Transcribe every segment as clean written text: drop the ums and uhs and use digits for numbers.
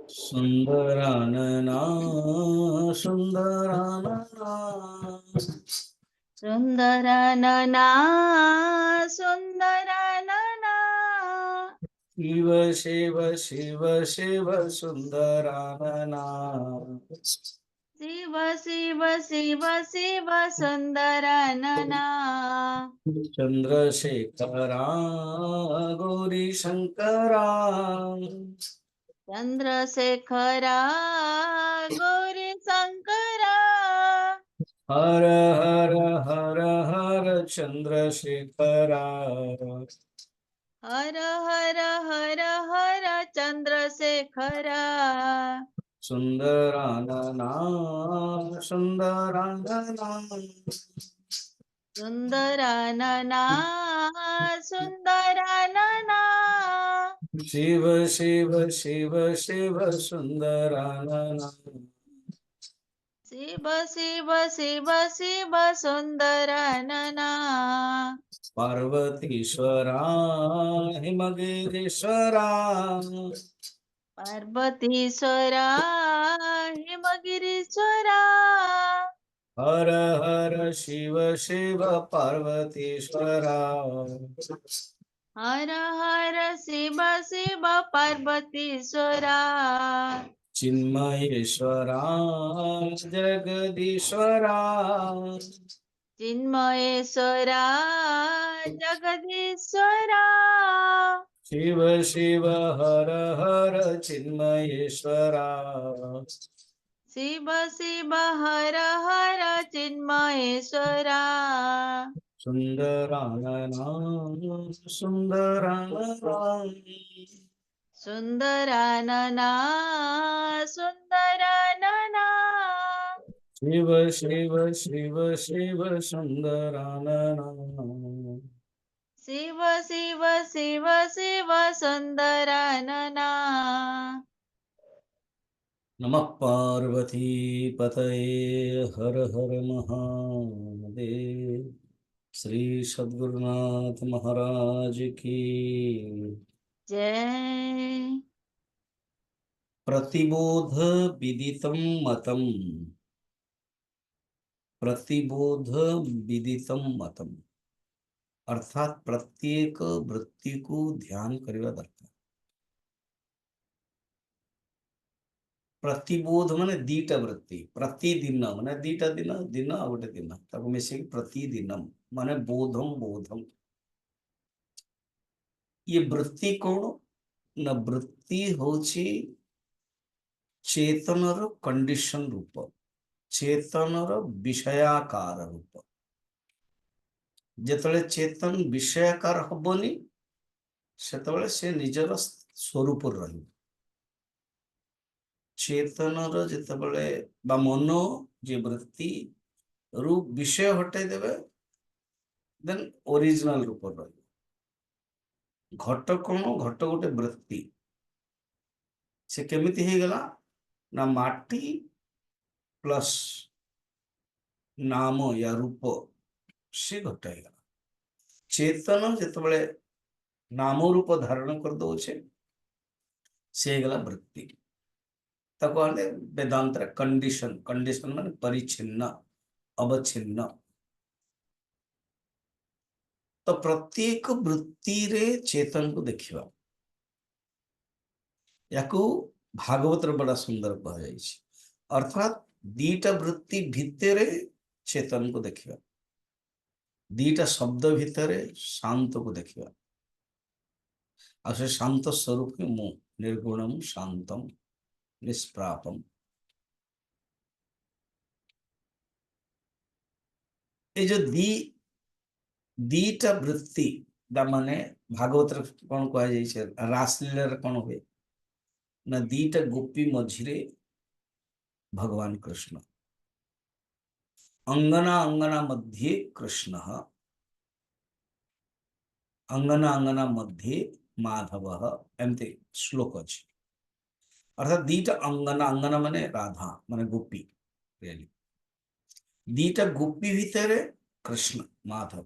सुंदरानना सुंदरानना सुन्दरानना सुन्दरानना शिव शिव शिव शिव सुंदरानना शिव शिव शिव शिव सुन्दरानना चंद्रशेखरा गौरी शंकरा चन्द्रशेखरा गौरी शङ्करा हर हर हर हर चंद्रशेखरा हर हर हर हर चन्द्रशेखरा सुंदरानना सुंदरानना सुन्दरानना सुन्दरानना शिव शिव शिव शिव सुंदरानना शिव शिव शिव शिव सुन्दरानना पार्वतीश्वरा हिमगिरीश्वरा पार्वतीश्वरा हिमगिरीश्वरा हर हर शिव शिव पार्वतीश्वरा हर हर शिव शिव पार्वतीश्वरा चिन्मयेश्वरा जगदीश्वरा चिन्मयेश्वरा जगदीश्वरा शिव शिव हर हर चिन्मयेश्वरा शिव शिव हर हर चिन्मयेश्वरा सुंदरानना सुंदरानना सुन्दरानना सुन्दरानना शिव शिव शिव शिव सुंदरानना शिव शिव शिव शिव सुन्दरानना नमः पार्वती पतये हर हर महादेव। श्री सद्गुरुनाथ महाराज की जय। प्रतिबोध विदितं मतम। प्रतिबोध विदितं मतम अर्थात प्रत्येक वृत्ति को ध्यान करवा दरकार। प्रतिबोध माने दीटा वृत्ति प्रतिदिन माने दीटा दिन दिन आ गोटे दिन ताको मिसे प्रतिदिनम माने बोधम बोधम। ये वृत्ति कौन न वृत्ति होची चेतनर कंडीशन रूप चेतनर विषयाकार रूप। जेतले चेतन विषयाकार हबनी सेतबेले से निजर स्वरूप रही। चेतनर जेतबेले बा मनो जे वृत्ति रूप विषय हटे देवे देन ओरिजिनल रूप रही। घट कौन घट गोटे वृत्ति से केमिति हे गला ना माटी प्लस नाम या रूप से घट हे गला। चेतन जेतबेले नाम रूप धारण कर दोछे से गला वृत्ति। ताको आने वेदांत कंडीशन कंडीशन माने परिच्छिन्न अवच्छिन्न। तो प्रत्येक वृत्ति रे चेतन को देखिबा याकू भागवत बड़ा सुंदर कह जाय छी। अर्थात दीटा वृत्ति भितरे चेतन को देखिबा दीटा शब्द भितरे शांत को देखिबा आ से शांत स्वरूप मु निर्गुणम शांतम निष्प्रापम। ये जो दीटा वृत्ति माने भागवत कौन कह जाय रासलीला कौन हुए ना दीटा गोपी मझिरे भगवान कृष्ण अंगना अंगना मध्ये कृष्ण अंगना अंगना मध्ये माधव एमती श्लोक अच्छे। अर्थात दीटा अंगना अंगना माने राधा माने गोपी रियली दीटा गोपी भितर कृष्ण माधव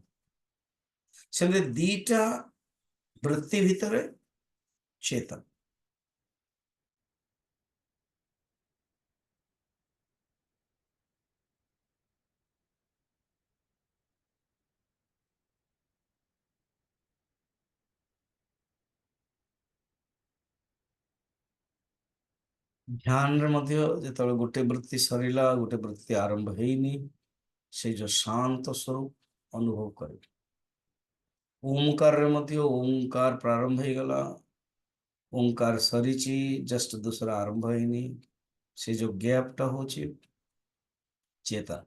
से दीटा वृत्ति भितर चेतन ध्यान रे मध्य जेतବେଳେ गोटे वृत्ति सरिला गोटे वृत्ति आरंभ हेइनी से जो शांत स्वरूप अनुभव करे। ओंकार रे मध्य ओंकार प्रारंभ हो गला, ओंकार सरीची जस्ट दूसरा आरंभ हेइनी से जो गैपटा होची चेतन।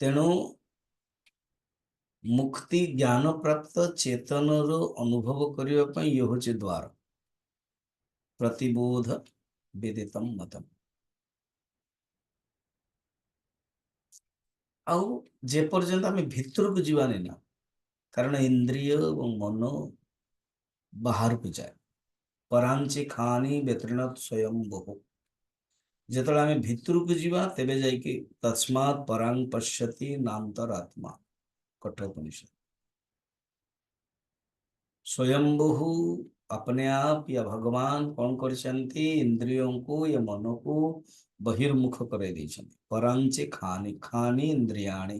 तेणु मुक्ति ज्ञान प्राप्त चेतन रो अनुभव करने पर ये होचे द्वार प्रतिबोध वेदितम मतम। आउ जे पर्यंत आम भितर को जीवानी ना, कारण इंद्रिय और मन बाहर को जाए परांची खानी व्यतीर्णत स्वयं बहु। जिते आम भितर को जीवा तेबे जाइके तस्मात् परांग पश्यति नान्तरात्मा कठोपनिषद। स्वयंभू अपने आप या भगवान कौन करछन्ति इंद्रियों को या मन को बहिर्मुख करे देछन्ति। परांचे खानी खानी इंद्रियाणि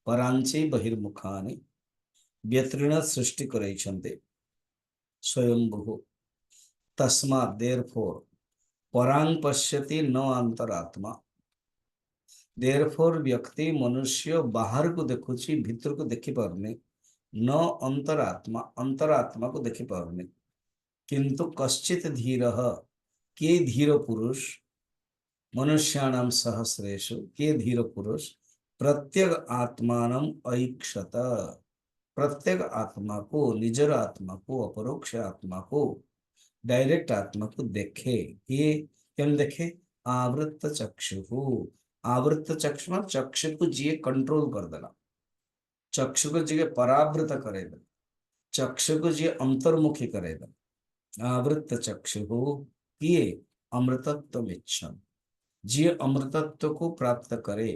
परांचे बहिर्मुखानि व्यतीर्ण सृष्टि करैछन्ति स्वयंभू। तस्मात् देयरफॉर परांग पश्यति न अंतरात्मा। देयरफॉर व्यक्ति मनुष्य बाहर को देखुची भीतर को देखि पारुनी, न अंतरात्मा अंतरात्मा को देखि पारुनी। किंतु कश्चित धीरः के धीर पुरुष मनुष्याणाम सहस्रेषु के धीर पुरुष प्रत्येक आत्मानम ऐक्षत। प्रत्येक आत्मा को निजर आत्मा को अपरोक्ष आत्मा को डायरेक्ट आत्मा को देखे। ये केम देखे? आवृत्त चक्षु। आवृत्त चक्षु में चक्षु को जी कंट्रोल कर देना, चक्षु को जी परावृत करेगा, चक्षु को जी अंतर्मुखी करेगा। आवृत्त चक्षु किए अमृतत्व इच्छन, जी अमृतत्व को प्राप्त करे।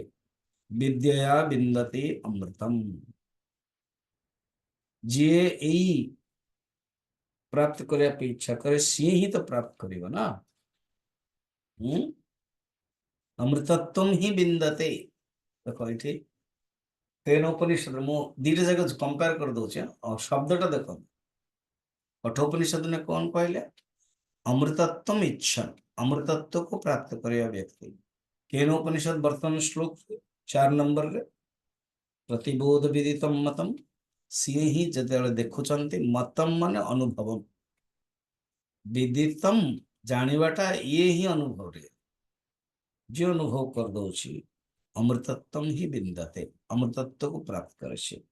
विद्या बिंदते अमृतम, जी यही प्राप्त करे इच्छा करे सी ही तो प्राप्त करेगा ना। अमृतत्व ही बिंदते। देखो ये तेनोपनिषद मु दीटा जगह कंपेयर कर दूचे और शब्दटा देखो। कठोपनिषद ने कौन कहले? अमृतत्व इच्छन, अमृतत्व को प्राप्त करेगा व्यक्ति। केनोपनिषद वर्तमान श्लोक 4 नंबर रे प्रतिबोध विदितम मतम सी ही जते देखुचंती। मतम माने अनुभव, विदितम जानिबाटा ये ही अनुभव रे जो अनुभव कर दोची अमृतत्व ही बिंदते, अमृतत्व को प्राप्त करे से।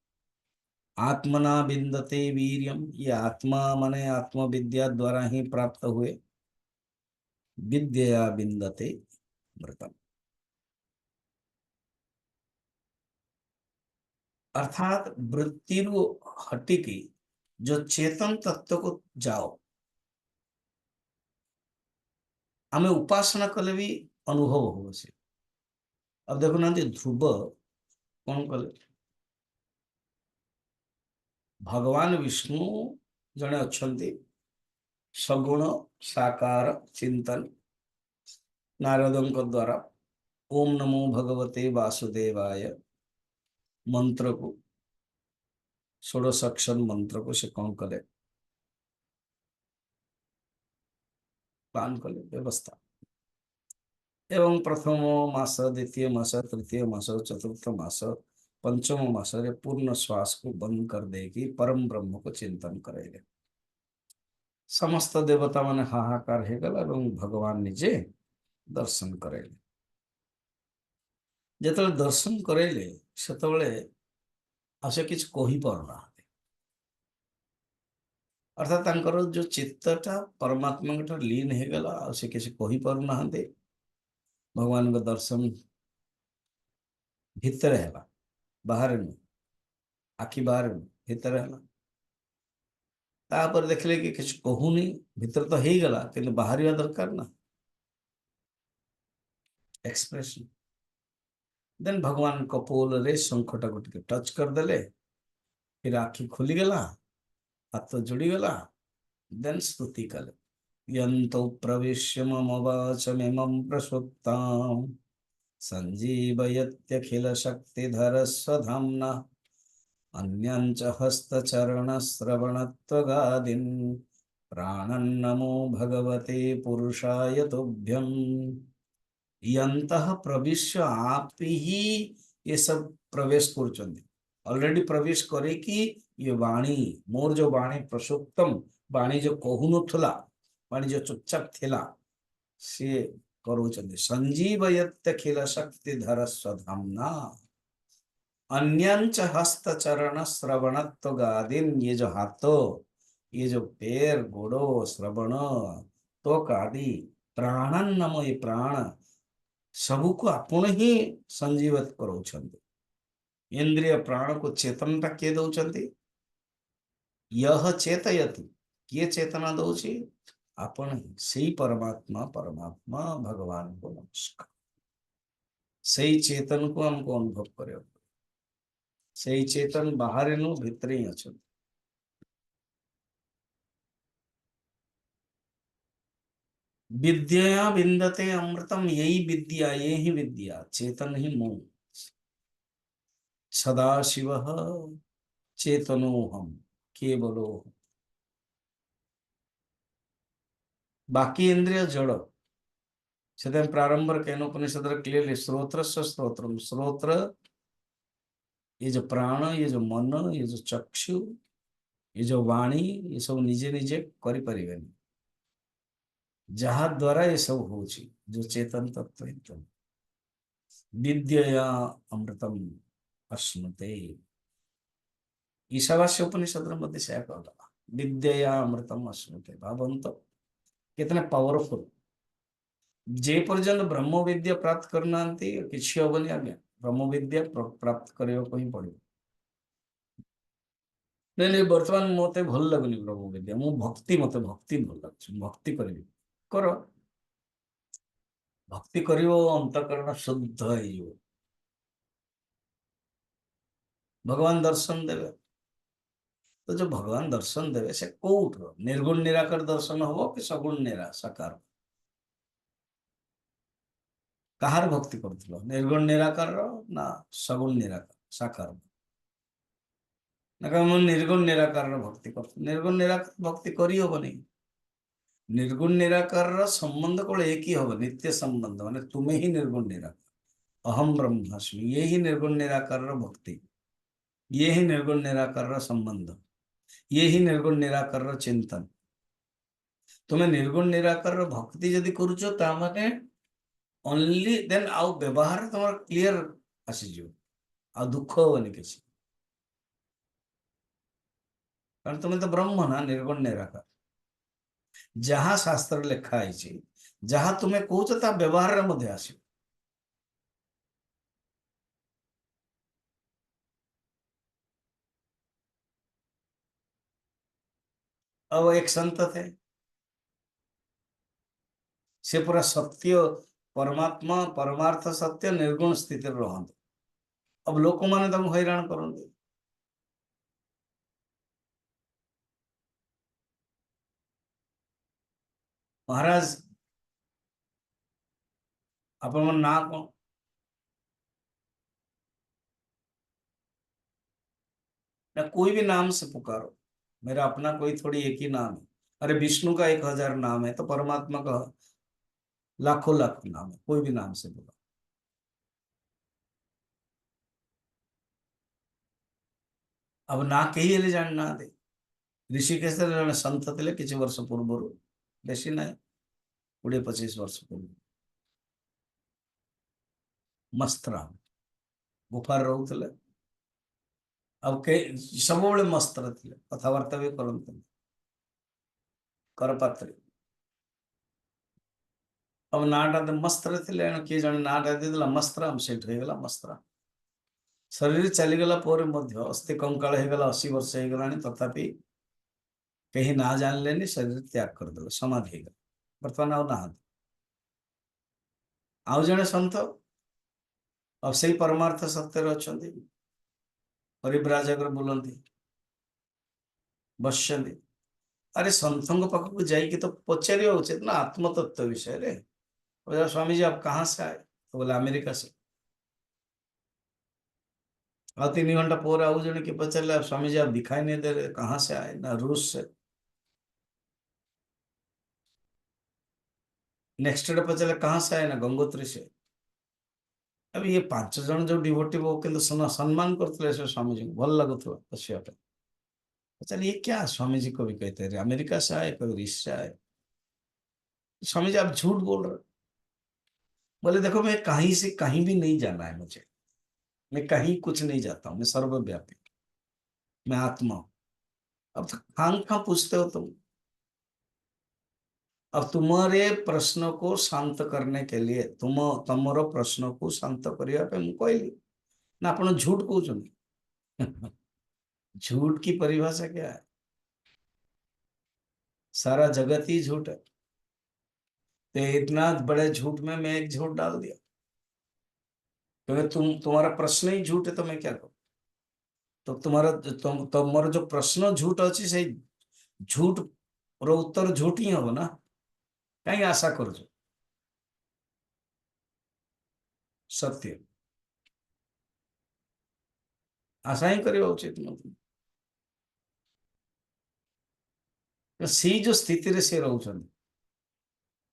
आत्मना बिंदते वीर्यम, ये आत्मा माने आत्मविद्या द्वारा ही प्राप्त हुए। विद्या बिंदते अमृतम, अर्थात वृत्ति हटिकी जो चेतन तत्व को जाओ। आम उपासना कले भी अनुभव हो से। अब देखो ना ध्रुव कौन कले? भगवान विष्णु जड़े अच्छे सगुण साकार चिंतन नारदों द्वारा ओम नमो भगवते वासुदेवाय मंत्र को, षोडशाक्षर मंत्र को से कौन कले? पान कले व्यवस्था। एवं प्रथम मास, द्वितीय मास, तृतीय मास, चतुर्थ मास, पंचम मास रे पूर्ण श्वास को बंद कर देगी परम ब्रह्म को चिंतन करेंगे। समस्त देवता माने हाहाकार हो गला और भगवान निजे दर्शन करेले। जिते दर्शन करेले से आसे किछ कही पारना, अर्थात तांकर जो चित्तटा परमात्मा ठार लीन हो गला आसे किछ कही पारना। भगवान का दर्शन भितर है, बाहर नहीं, आखि बाहर भितर है। तापर देखले कि किछ कहूनी, भितर तो हो गला कि बाहर दरकार ना एक्सप्रेशन। देन भगवान कपोल रे शंखटा को टच कर देले, फिर आखि खुली गला, हाथ जोड़ी गला। देन स्तुति कले यंतो प्रविश्य मम वाचमिमं प्रसुप्तां संजीवयत्यखिल शक्तिधर स्वधाम्ना अन्यं च हस्तचरण श्रवणत्वगादीन् प्राणन्नमो भगवते पुरुषाय तुभ्यं यन्तः प्रविश्य आप ही ये सब प्रवेश करुचंदी ऑलरेडी प्रवेश करे कि ये वाणी मोर जो वाणी प्रसुप्तम वाणी जो कहूनुथला वाणी जो चुपचाप थिला से करुचंदी संजीवयत्यखिल शक्तिधर स्वधाम्ना अन्यंच हस्तचरण श्रवणत्व गादिन ये जो हाथों ये जो पैर गोड़ो श्रवण त्वक आदि प्राणन नम ये प्राण सबको आपण ही संजीवित करोचंदी इंद्रिय प्राण को चेतनता किए दौचंदी यह चेतयति किए चेतना दौची आपण ही सही परमात्मा परमात्मा भगवान को नमस्कार सही चेतन को हमको अनुभव करे सही चेतन बाहर नु भीतर ही अच्छा विद्या विंदते अमृतम यही विद्या ये ही विद्या चेतन ही मोह सदाशिव चेतनो हम केवलो हम। बाकी इंद्रिय जड़ से प्रारंभ केनोपनिषद क्लियरली स्रोत्र स्रोत्रम स्रोत्र ये जो प्राण ये जो मन ये जो चक्षु ये जो वाणी ये सब निजे निजे करि परिबेनी जहाँ द्वारा ये सब होची जो चेतन तत्व एकदम विद्या अमृतम अश्नुते ईशावास्य उपनिषद मध्य से कहला विद्या अमृतम अश्नुते भावंत कितने पावरफुल जे पर्यंत ब्रह्म विद्या प्राप्त करना किसी हेनी आज्ञा ब्रह्म विद्या प्राप्त करने को ही पड़ो नहीं नहीं बर्तमान मत भल लगुनि ब्रह्म विद्या मु भक्ति मत भक्ति भल लगे भक्ति करी कर भक्ति कर अंतकरण शुद्ध हो भगवान दर्शन देवे तो जो भगवान दर्शन देवे से कौट निर्गुण निराकार दर्शन हम कि सगुण निरा साकार कहार भक्ति कर निर्गुण निराकार ना सगुण निराकार साकार ना निर्गुण निराकार भक्ति कर निर्गुण निराकार भक्ति करी हबनी निर्गुण निराकार संबंध को एक ही हम नित्य संबंध माने तुम्हें ही निर्गुण निराकार अहम ब्रह्मास्मि ये ही निर्गुण निराकार भक्ति ये ही निर्गुण निराकार संबंध ये ही निर्गुण निराकार चिंतन तुम्हें निर्गुण निराकार भक्ति जदि करुचो ता माने ओनली देन आउ व्यवहार तुम क्लियर आसीज आ दुख हेनी किसी कारण तुम्हें तो ब्रह्म ना निर्गुण निराकार जहाँ शास्त्र लिखाई जहाँ तुम्हें कौच ता व्यवहार मध्य आस अब एक संत थे से पूरा सत्य परमात्मा परमार्थ सत्य निर्गुण स्थिति रहते अब लोक मैंने हैरान करते महाराज अपन ना कौन ना कोई भी नाम से पुकारो मेरा अपना कोई थोड़ी एक ही नाम है अरे विष्णु का 1000 नाम है तो परमात्मा का लाखों लाख नाम है कोई भी नाम से बोला अब ना कही हेले जान ना दे ऋषिकेश जन संत थे किसी वर्ष पूर्व बेसी ना 20-25 वर्ष पूर्व मस्तरा गुफार रोते अब के सब मस्त थे कथबार्ता भी करते करपात्री अब नाटा मस्त थे किए जन नाटा देदेला मस्तराम से गला मस्तराम शरीर चलीगला अस्थि कंकाल होगला 80 वर्ष होगला तथापि कहीं ना जानले शरीर त्याग करदे समाधि होगा बर्तमान आउ ना आउ जड़े सन्त अब से परमार्थ सत्य अच्छा परिव्राजक बुलती बस अरे सन्थों पाखक जाइए तो पचार उचित ना आत्मतत्व विषय रे स्वामी जी आप कहाँ से आए तो बोले अमेरिका से और 3 घंटा पर आउ जन की पचारे स्वामी जी आप दिखाई नहीं दे रहे कहाँ से आए ना रूस से नेक्स्ट डे पचारे कहाँ से आए ना गंगोत्री से। अब ये 5 जन जो डिवोटी वो किंतु सम्मान करते स्वामी जी को भल लगुवा बसिया पचारे ये क्या स्वामी जी को भी कहते हैं अमेरिका से आए कभी ऋष से आए। स्वामी जी आप झूठ बोल रहे हो। बोले देखो मैं कहीं से कहीं भी नहीं जाना है मुझे, मैं कहीं कुछ नहीं जाता हूँ, मैं सर्वव्यापी, मैं आत्मा हूँ। अब तो खान खा पूछते हो तुम। अब तुम्हारे प्रश्न को शांत करने के लिए तुमर प्रश्न को शांत करने पे मुझे कहली ना आपण झूठ कहते। झूठ की परिभाषा क्या है? सारा जगत ही झूठ है। तो इतना बड़े झूठ में मैं एक झूठ डाल दिया क्योंकि तुम्हारा प्रश्न ही झूठ है तो मैं क्या करूं। तो तुम्हारा जो प्रश्न झूठ अच्छी से झूठ रो उत्तर झूठ ही हम ना, कहीं आशा कर सत्य आशा ही करवा उचित नहीं। सी जो स्थिति से रोचन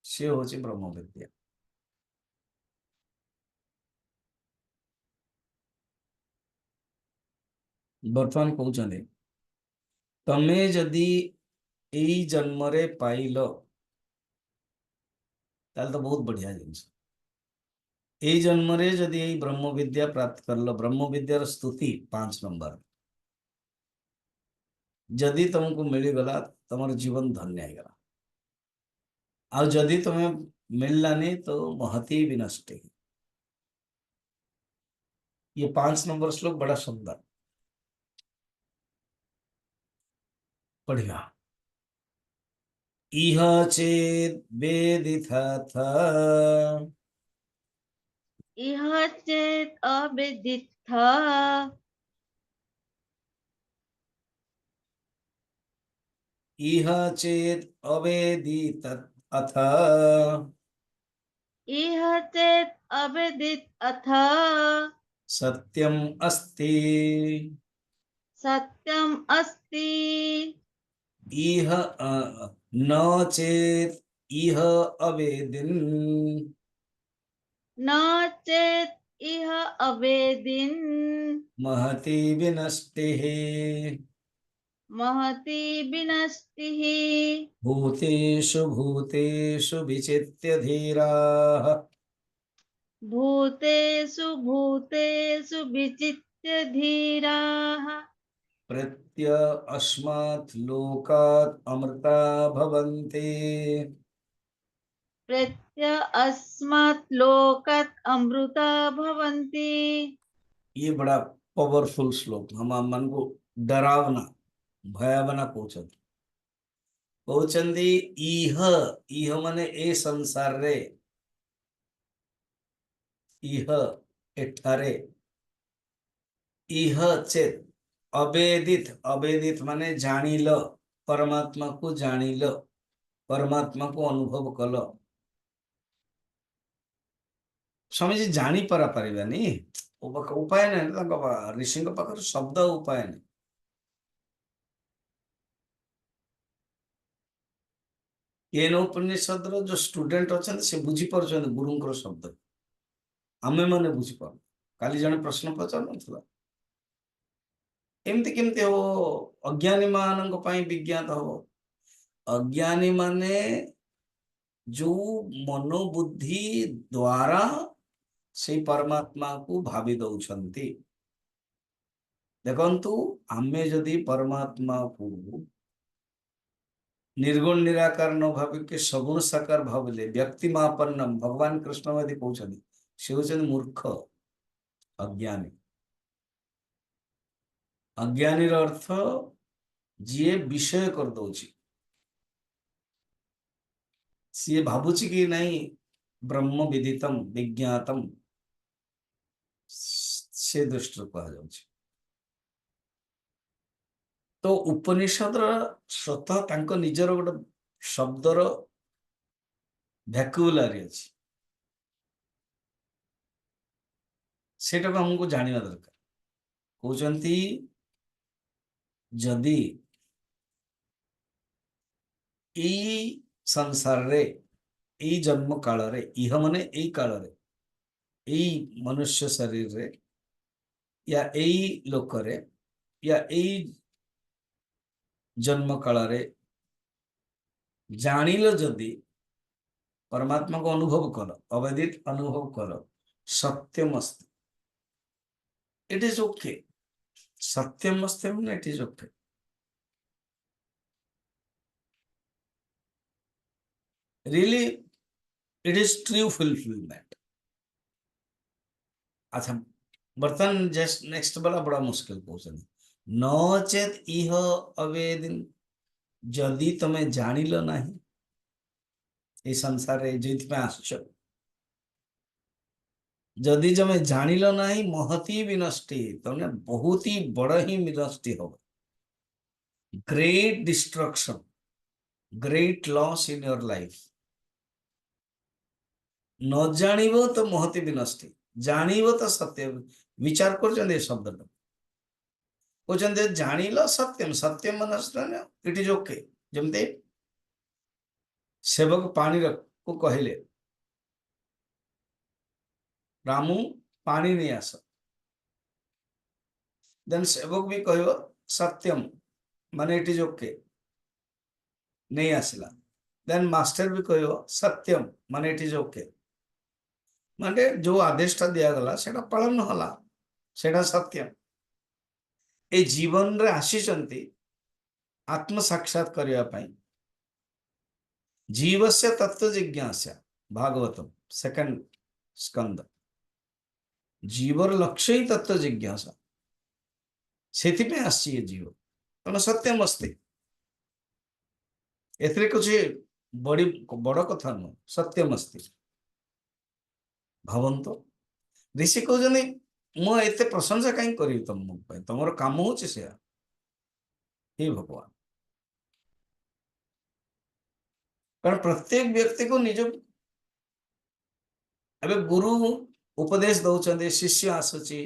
सी हूँ ब्रह्म विद्या। बर्तमान कहते तमे जदि यही जन्म रे पाइल ताल तो बहुत बढ़िया जिनस। यही जन्म रे जदि यही ब्रह्म विद्या प्राप्त करल ब्रह्म विद्यार स्तुति 5 नंबर जदि तुमको मिलगला तुम जीवन धन्य होगा। आ जदि तुम्हें मिललानी तो महती विनष्टि। ये 5 नंबर श्लोक बड़ा सुंदर बढ़िया। इह चेत वेदिथाथ इह चेत् अविदित्थ इह चेत अवेदित अथ इह चेत् अविदित् अथ सत्यम अस्ति सत्यम् अस्ति इह न चेत इह अवेदिन न चेत् इह अवेदिन् महति विनष्टिः महती विनष्टिः भूतेषु विचित्य धीराः भूतेषु विचित्य धीराः प्रत्य अस्मात् लोकात् अमृता भवन्ति। प्रत्य अस्मात् लोकात् अमृता भवन्ति। ये बड़ा पावरफुल श्लोक हम मन को डरावना भयावना कहते इह इह माने ए संसार रे इह एठारे इह चेत अवेदित अवेदित माने जानिल परमात्मा को जानिल परमात्मा को अनुभव कल। स्वामी जी जानी पारा पारिबानी उपाय नहीं ऋषि पाखर शब्द उपाय नहीं। ये उपनिषद जो स्टूडेंट अच्छा से बुझी पार गुरु शब्द आमे मैंने बुझीपार। काली जने प्रश्न पचार ना एमती केमती हो अज्ञानी मान विज्ञात हो। अज्ञानी माने जो मनोबुद्धि द्वारा से परमात्मा को भावी दौरान देखु आमे जदि परमात्मा को निर्गुण निराकार न भाविक सगुण साकार भाविले व्यक्तिमापन्नम भगवान कृष्ण यदि कहते से हूँ मूर्ख अज्ञानी। अज्ञानी अर्थ जी विषय कर दौची सी भावुची कि नहीं ब्रह्म विदितम विज्ञातम से दृष्टि कह। तो उपनिषद स्वतः तांको निजर गोटे शब्दर भ्याकुलारी अच्छी सेटा हमको जाना दरकार। कहते जदि ई संसार रे एई जन्म काल रे इह माने एई काल रे एई मनुष्य शरीर रे या एई लोक रे या एई जन्म काल रे जानिल जदि परमात्मा को अनुभव कर अवैदित अनुभव कर सत्यम अस्ति इट इज ओके सत्यम अस्ति माने it is okay really it is true fulfilment अच्छा बर्तन जस्ट नेक्स्ट वाला बड़ा मुश्किल क्वेश्चन न चेत इह अवेदिन जदि तमे जानिल नाही ए संसार रे जेति पे आसछ जदि तमे जानिल नाही महती विनष्टि तने बहुत ही बड़ ही विनष्टि हो great destruction great loss in your life न जानिबो तो महती विनष्टि जानिबो तो सत्य विचार कर शब्द कहते जानिल सत्यम सत्यम मन इट इज ओके जमते सेवक पानी को कहले रामू पानी नहीं आस देन सेवक भी कह सत्यम माने इट इज ओके नहीं आसला देन मास्टर भी कह सत्यम माने इट इज ओके माने जो आदेशटा दिगला से पालन होला से सत्यम ए जीवन रे आसीचंती आत्म साक्षात करने जीवस्य तत्व जिज्ञासा भागवतम सेकंड स्कंद जीवर लक्ष्य ही तत्व जिज्ञासा से आसी जीव तेना सत्यम अस्ति एथरे कुछ बड़ी बड़ कथा नुह सत्यम अस्ति भावंतो ऋषि कहते मुझे प्रशंसा कहीं करी तुम काम हो हे भगवान कारण प्रत्येक व्यक्ति को निज अबे गुरु उपदेश दौरान शिष्य आसुची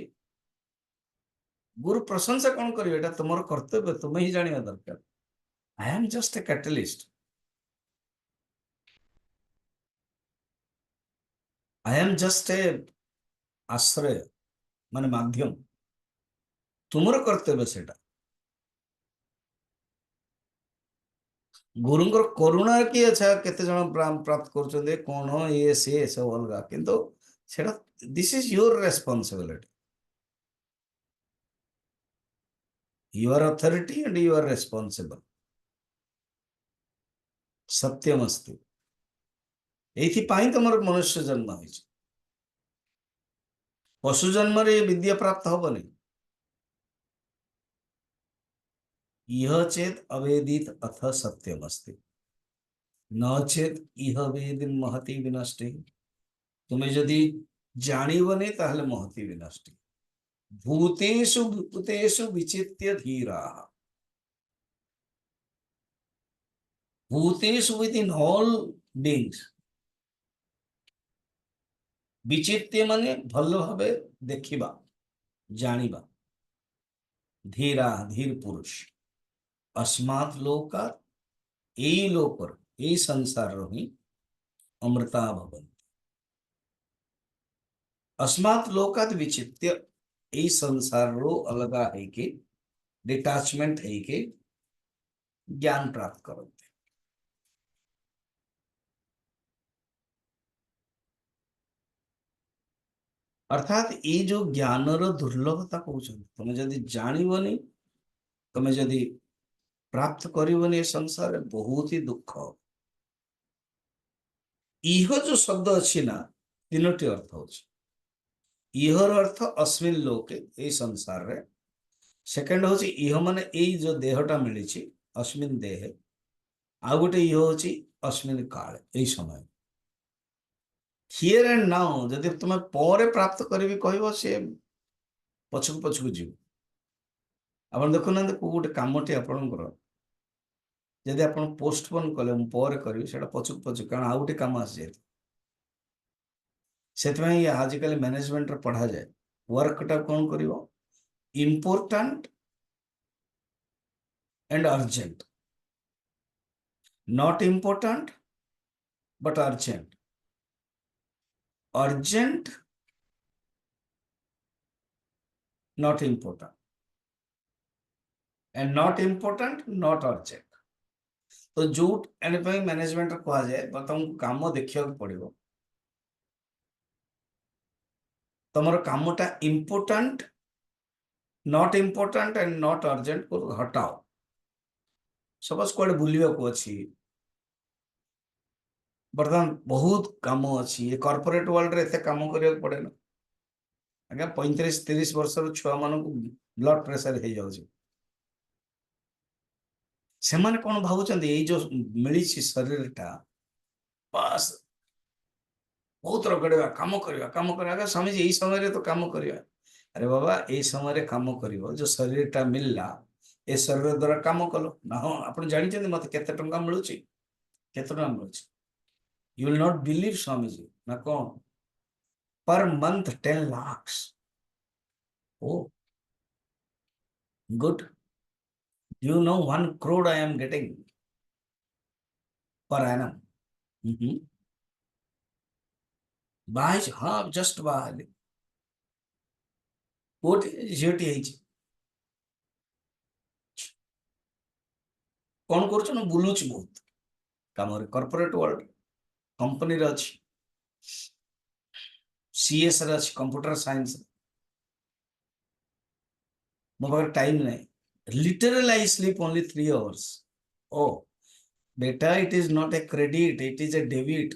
गुरु प्रशंसा कौन करेगा तुम कर्तव्य तुम्हें ही जाना दरकार I am just a catalyst I am just a आश्रय माने माध्यम तुमर कर्तव्य से गुरुंकर करुणा कि अच्छा केते जन प्राप्त कर कौन ये सी सब अलग किंतु this is your responsibility you are authority and you are responsible सत्यमस्ति एथिपाई तुम मनुष्य जन्म हो पशु जन्म रे विद्या प्राप्त हबनी यह चेत अवेदित अथ सत्यमस्ति न चेत इह वेदिन महती विनष्टि तुम्हें जदि जानिबनी ताहले महती विनष्टि भूतेषु भूतेषु विचित्य धीराः भूतेषु विदिन ऑल बीइंग्स विचित्य माने भल भावे देखिबा जानिबा धीरा धीर पुरुष अस्मात् लोकात् एई लोकर एई संसार ही अमृता भवन्ति अस्मात् लोकात् विचित्य एई संसार रो अलगा है कि डिटैचमेंट है कि ज्ञान प्राप्त करते अर्थात ये जो ज्ञान रो दुर्लभता कहते तुम जदि जानबनी तुम जदि प्राप्त करबनी संसार बहुत ही दुख इह जो शब्द अच्छी ना तीनोटी अर्थ हो इहर अर्थ अस्मिन लोके ए संसार रे सेकंड हो इह माने ए जो देहटा मिली अस्मिन देहे आ गोटे इह हो अस्मिन काल ए समय हियर एंड नाउ जदि तुम पर प्राप्त करी कह सी पछक पछक जीव आप देखुना को गोटे कमटी आपणकर जदि आप पोस्टपोन कले पर करी से पछक पछक कारण आउ गोटे कम आसी जाए आजिकल मैनेजमेंट पढ़ा जाए वर्कटा कौन कर important and urgent not important but urgent. Urgent, not important. And not important, not urgent. तो जो मैनेजमेंट कह जाए तुमको काम देखा पड़ो तुम कामटा important not important and not urgent को हटाओ सपोज कौन बुलवाक अच्छी बर्तमान बहुत काम अच्छी ये कॉर्पोरेट वर्ल्ड रे एते काम करने पड़े ना आगे 35-30 वर्ष छुआ मान ब्लड प्रेशर हो जाऊँ से मैंने कौन भावुं ये जो मिली शरीर टा बस बहुत रगड़ा काम करवा स्वामी जी यही समय तो काम करवा अरे बाबा ये समय काम कर जो शरीर टा मिलला ए शरीर द्वारा काम कल ना हाँ आप जानते मत केते टंका मिलूँ केते टंका मिलूँ you will not believe Swami ji ना कौन per month 10 lakhs oh good you know 1 crore I am getting per annum बाहर हाँ जस्ट बाहर कोट झीटी है कौन कर बुलूच बहुत काम कॉर्पोरेट वर्ल्ड कंपनी रे अछि सीएस रे अछि कंप्यूटर साइंस मो पाखे टाइम नहीं literal I sleep only 3 hours ओ बेटा it is not a credit it is a debit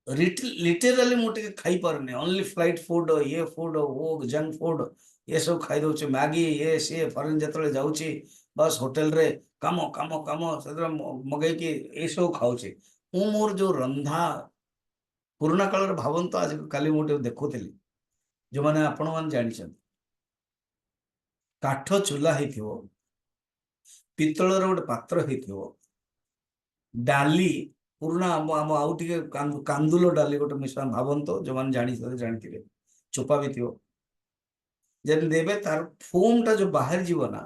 literally मुझे खाई पारे ओनली फ्लाइट फूड ये फूड वो जंक फूड ये सब खाई दौचे मैगी ये सी फरेन जो जाऊँगी बस होटेल रे कम कम कम से मगैकी ये सब खाऊे मु मोर जो रंधा पुराना काल भावत आज काली मुझे देखुली जो मैंने आपण मैंने जानी काठ चूल्हा हो पितलर गोटे पात्र हो डाली पुराना आम आउ टे कांदुल डाली गोटे मिश्रण भावत जो मैंने जानी चोपा भी थो जब देवे तार फोम टा जो बाहर जीवना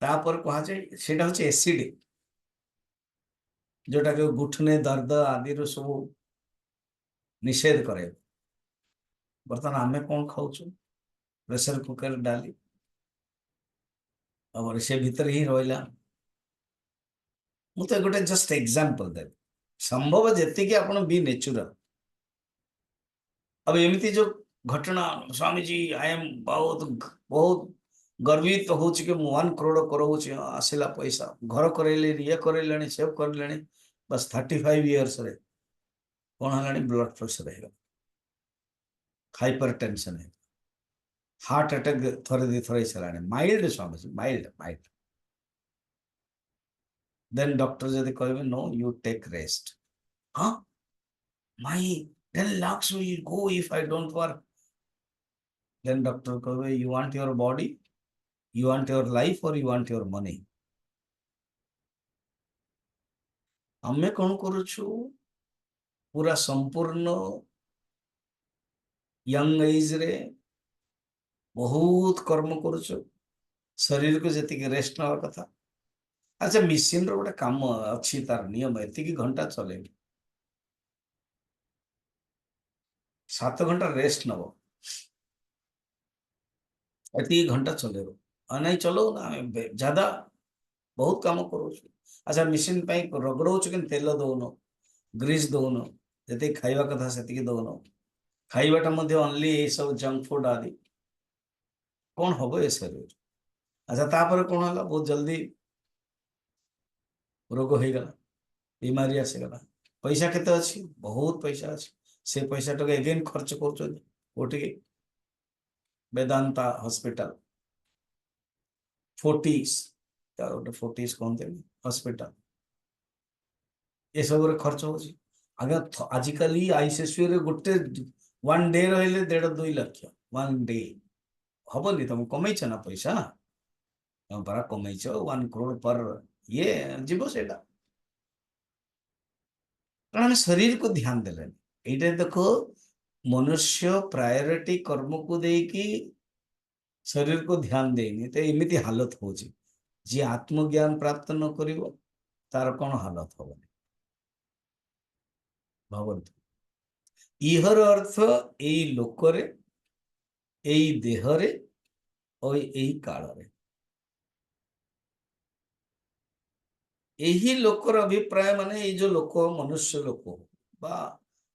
तापर कह जाए एसिड जोटा कि गुठने दर्द आदि सब निषेध करे बर्तमान आमे कौन खाऊ प्रेशर कुकर डाली और से भीतर ही रहा मुझे गोटे जस्ट एग्जांपल दे संभव जी आप बी नेचुरल अब एमती जो घटना स्वामी जी आई एम बहुत बहुत गर्वित तो हूँ कि 1 crore कराऊँ आसला पैसा घर करैले ये करैले सेव करले बस 35 years रे कौन है ब्लड प्रेशर है हाइपर टेंशन है हार्ट अटैक थोड़े दी थोड़े चलाने mild Swami ji mild mild then doctor जब कहे नो यू टेक रेस्ट हाँ my 10 lakhs will go if I don't work then doctor कहे you want your body you want your life or you want your money आमे कौन करुछु पूरा संपूर्ण young age रे बहुत कर्म करुछु शरीर को जी रेस्ट ना कथा अच्छा मिशन रो गोटे काम अच्छी तार नियम एति घंटा चले 7 घंटा रेस्ट नब एति घंटा चले नहीं चलो ना ज्यादा बहुत काम करो अच्छा मिशन रगड़ो कि तेल दौन ग्रीस दौन जी खावा कथा से दौन खावाटा ओनली ये सब जंक फूड आदि कौन हम ये शरीर अच्छा तापर कौन है बहुत जल्दी रोग हो गला बीमारी आसीगला पैसा केते अच्छी बहुत पैसा अच्छी से पैसा टाक एगेन खर्च कर वेदांता हॉस्पिटल फोर्टिस गोटे फोर्टिस कहते हॉस्पिटल ये सब खर्च हो आगे आजिकल आईसीयू रे गोटे 1 day रहिले 1.5-2 लाख 1 day हबनी तुम कमैच ना पैसा तुम परा कमैच 1 crore पर ये जीव से कारण शरीर को ध्यान देले ये देखो मनुष्य प्रायोरिटी कर्म को देकी शरीर को ध्यान देनी तो एमती हालत हो जी आत्मज्ञान प्राप्त न करिवो तार कौन हालत हबनी भावतु इहर अर्थ एई लोकरे एई देहरे और एई कालरे यही लोकर अभिप्राय माने ये जो लोक मनुष्य लोक बा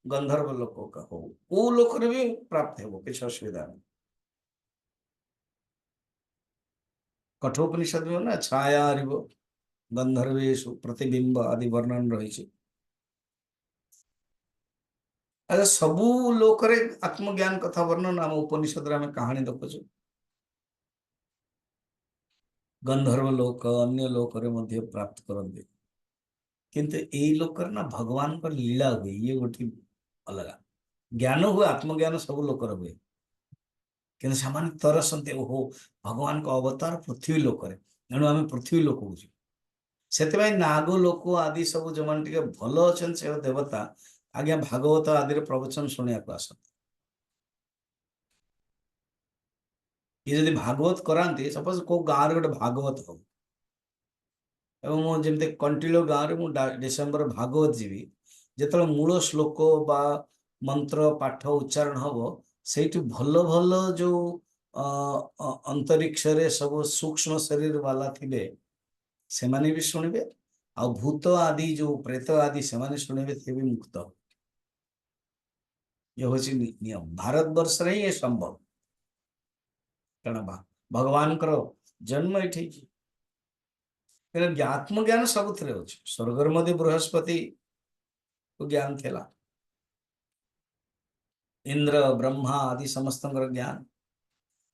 गंधर्व लोक का हो वो लोक भी प्राप्त हो किसी असुविधा नहीं कठोपनिषद में ना छाया गंधर्वेशु प्रतिबिंब आदि वर्णन रही अच्छा सबू लोकरे आत्मज्ञान कथा वर्णन आम उपनिषद आम कहानी देखु गंधर्व लोक अन्य लोक प्राप्त करते किंतु यही लोकर ना भगवान का लीला हुए ये गोटे अलग ज्ञान हुए आत्मज्ञान सब लोकर हुए किंतु सामान्य तरसते ओहो भगवान का अवतार पृथ्वी लोक तेणु आम पृथ्वी लोक बुझे से नाग लोक आदि सब जो मैंने टे भल अच्छा से देवता आज्ञा भागवत आदि प्रवचन शुणा आसते ये जब भागवत कराते सपोज को गाँव गोटे भागवत हो मुझे कंटिलो गाँव में डिसेम्बर भागवत जीवी जो मूल श्लोक बा मंत्र पाठ उच्चारण हम से भल भल जो अंतरिक्ष सब सूक्ष्म शरीर वाला थे से माने भी शुणवे आ भूत आदि जो प्रेत आदि से माने शुणवे थे भी मुक्त ये हूँ नियम भारत वर्ष रे ये संभव कारण भगवान करो जन्म ये आत्मज्ञान सब स्वर्गर मध्य बृहस्पति को ज्ञान थिला इंद्र ब्रह्मा आदि समस्त ज्ञान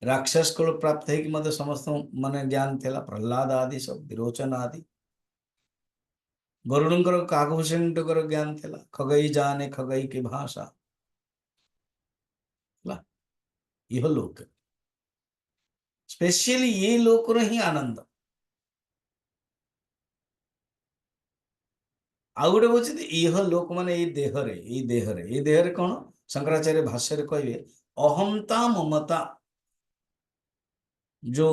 राक्षस को प्राप्त है कि मत समस्त मन ज्ञान थिला प्रहलाद आदि सब विरोचन आदि गरुड़ काकभूषण ज्ञान थिला खगई जाने खगई की भाषा यह लोक स्पेशली ये लोक ही आनंद आ गोटे बुझे यह लोक माने ये देहरे कौन शंकराचार्य भाष्य कहे अहमता ममता जो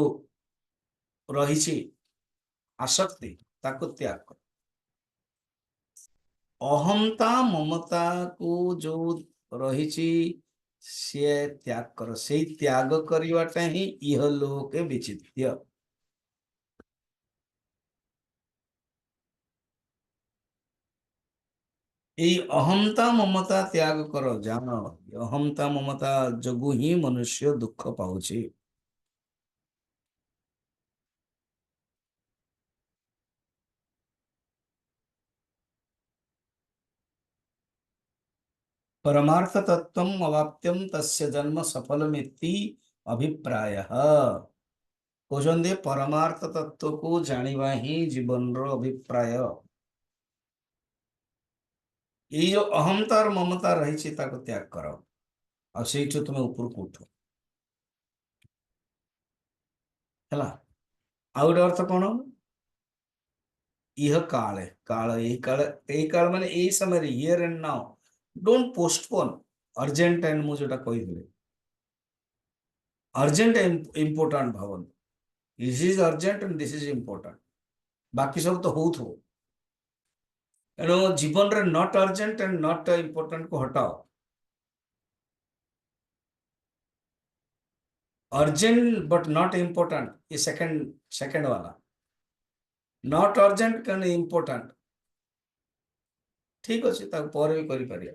रही आसक्ति ताको त्याग कर अहमता ममता को जो रही सी त्याग कर से त्याग करवाटा ही यह लोक विचित्य ये अहमता ममता त्याग कर जान अहमता ममता जगु ही मनुष्य दुख पाउछि परमार्थ तत्व अवाप्त्यम तस्य जन्म सफलमिति अभिप्राय कहते परमार्थ तत्व को जानिबा ही जीवन रो अभिप्राय ये जो अहमता और ममता रही त्याग कर आ तुम ऊपर को उठ है आ गए अर्थ कौन यह काल है काल यही काल माने यही समय here and now don't postpone urgent and मुझे कही अर्जेंट इंपोर्टाट भावन this is urgent and this is important बाकी सब तो हो तेणु जीवन रे not urgent and not important को हटाओ अर्जेंट बट नॉट इंपोर्टेंट ये सेकंड वाला नॉट अर्जेंट कैन इंपोर्टेंट ठीक अच्छे पर भी करें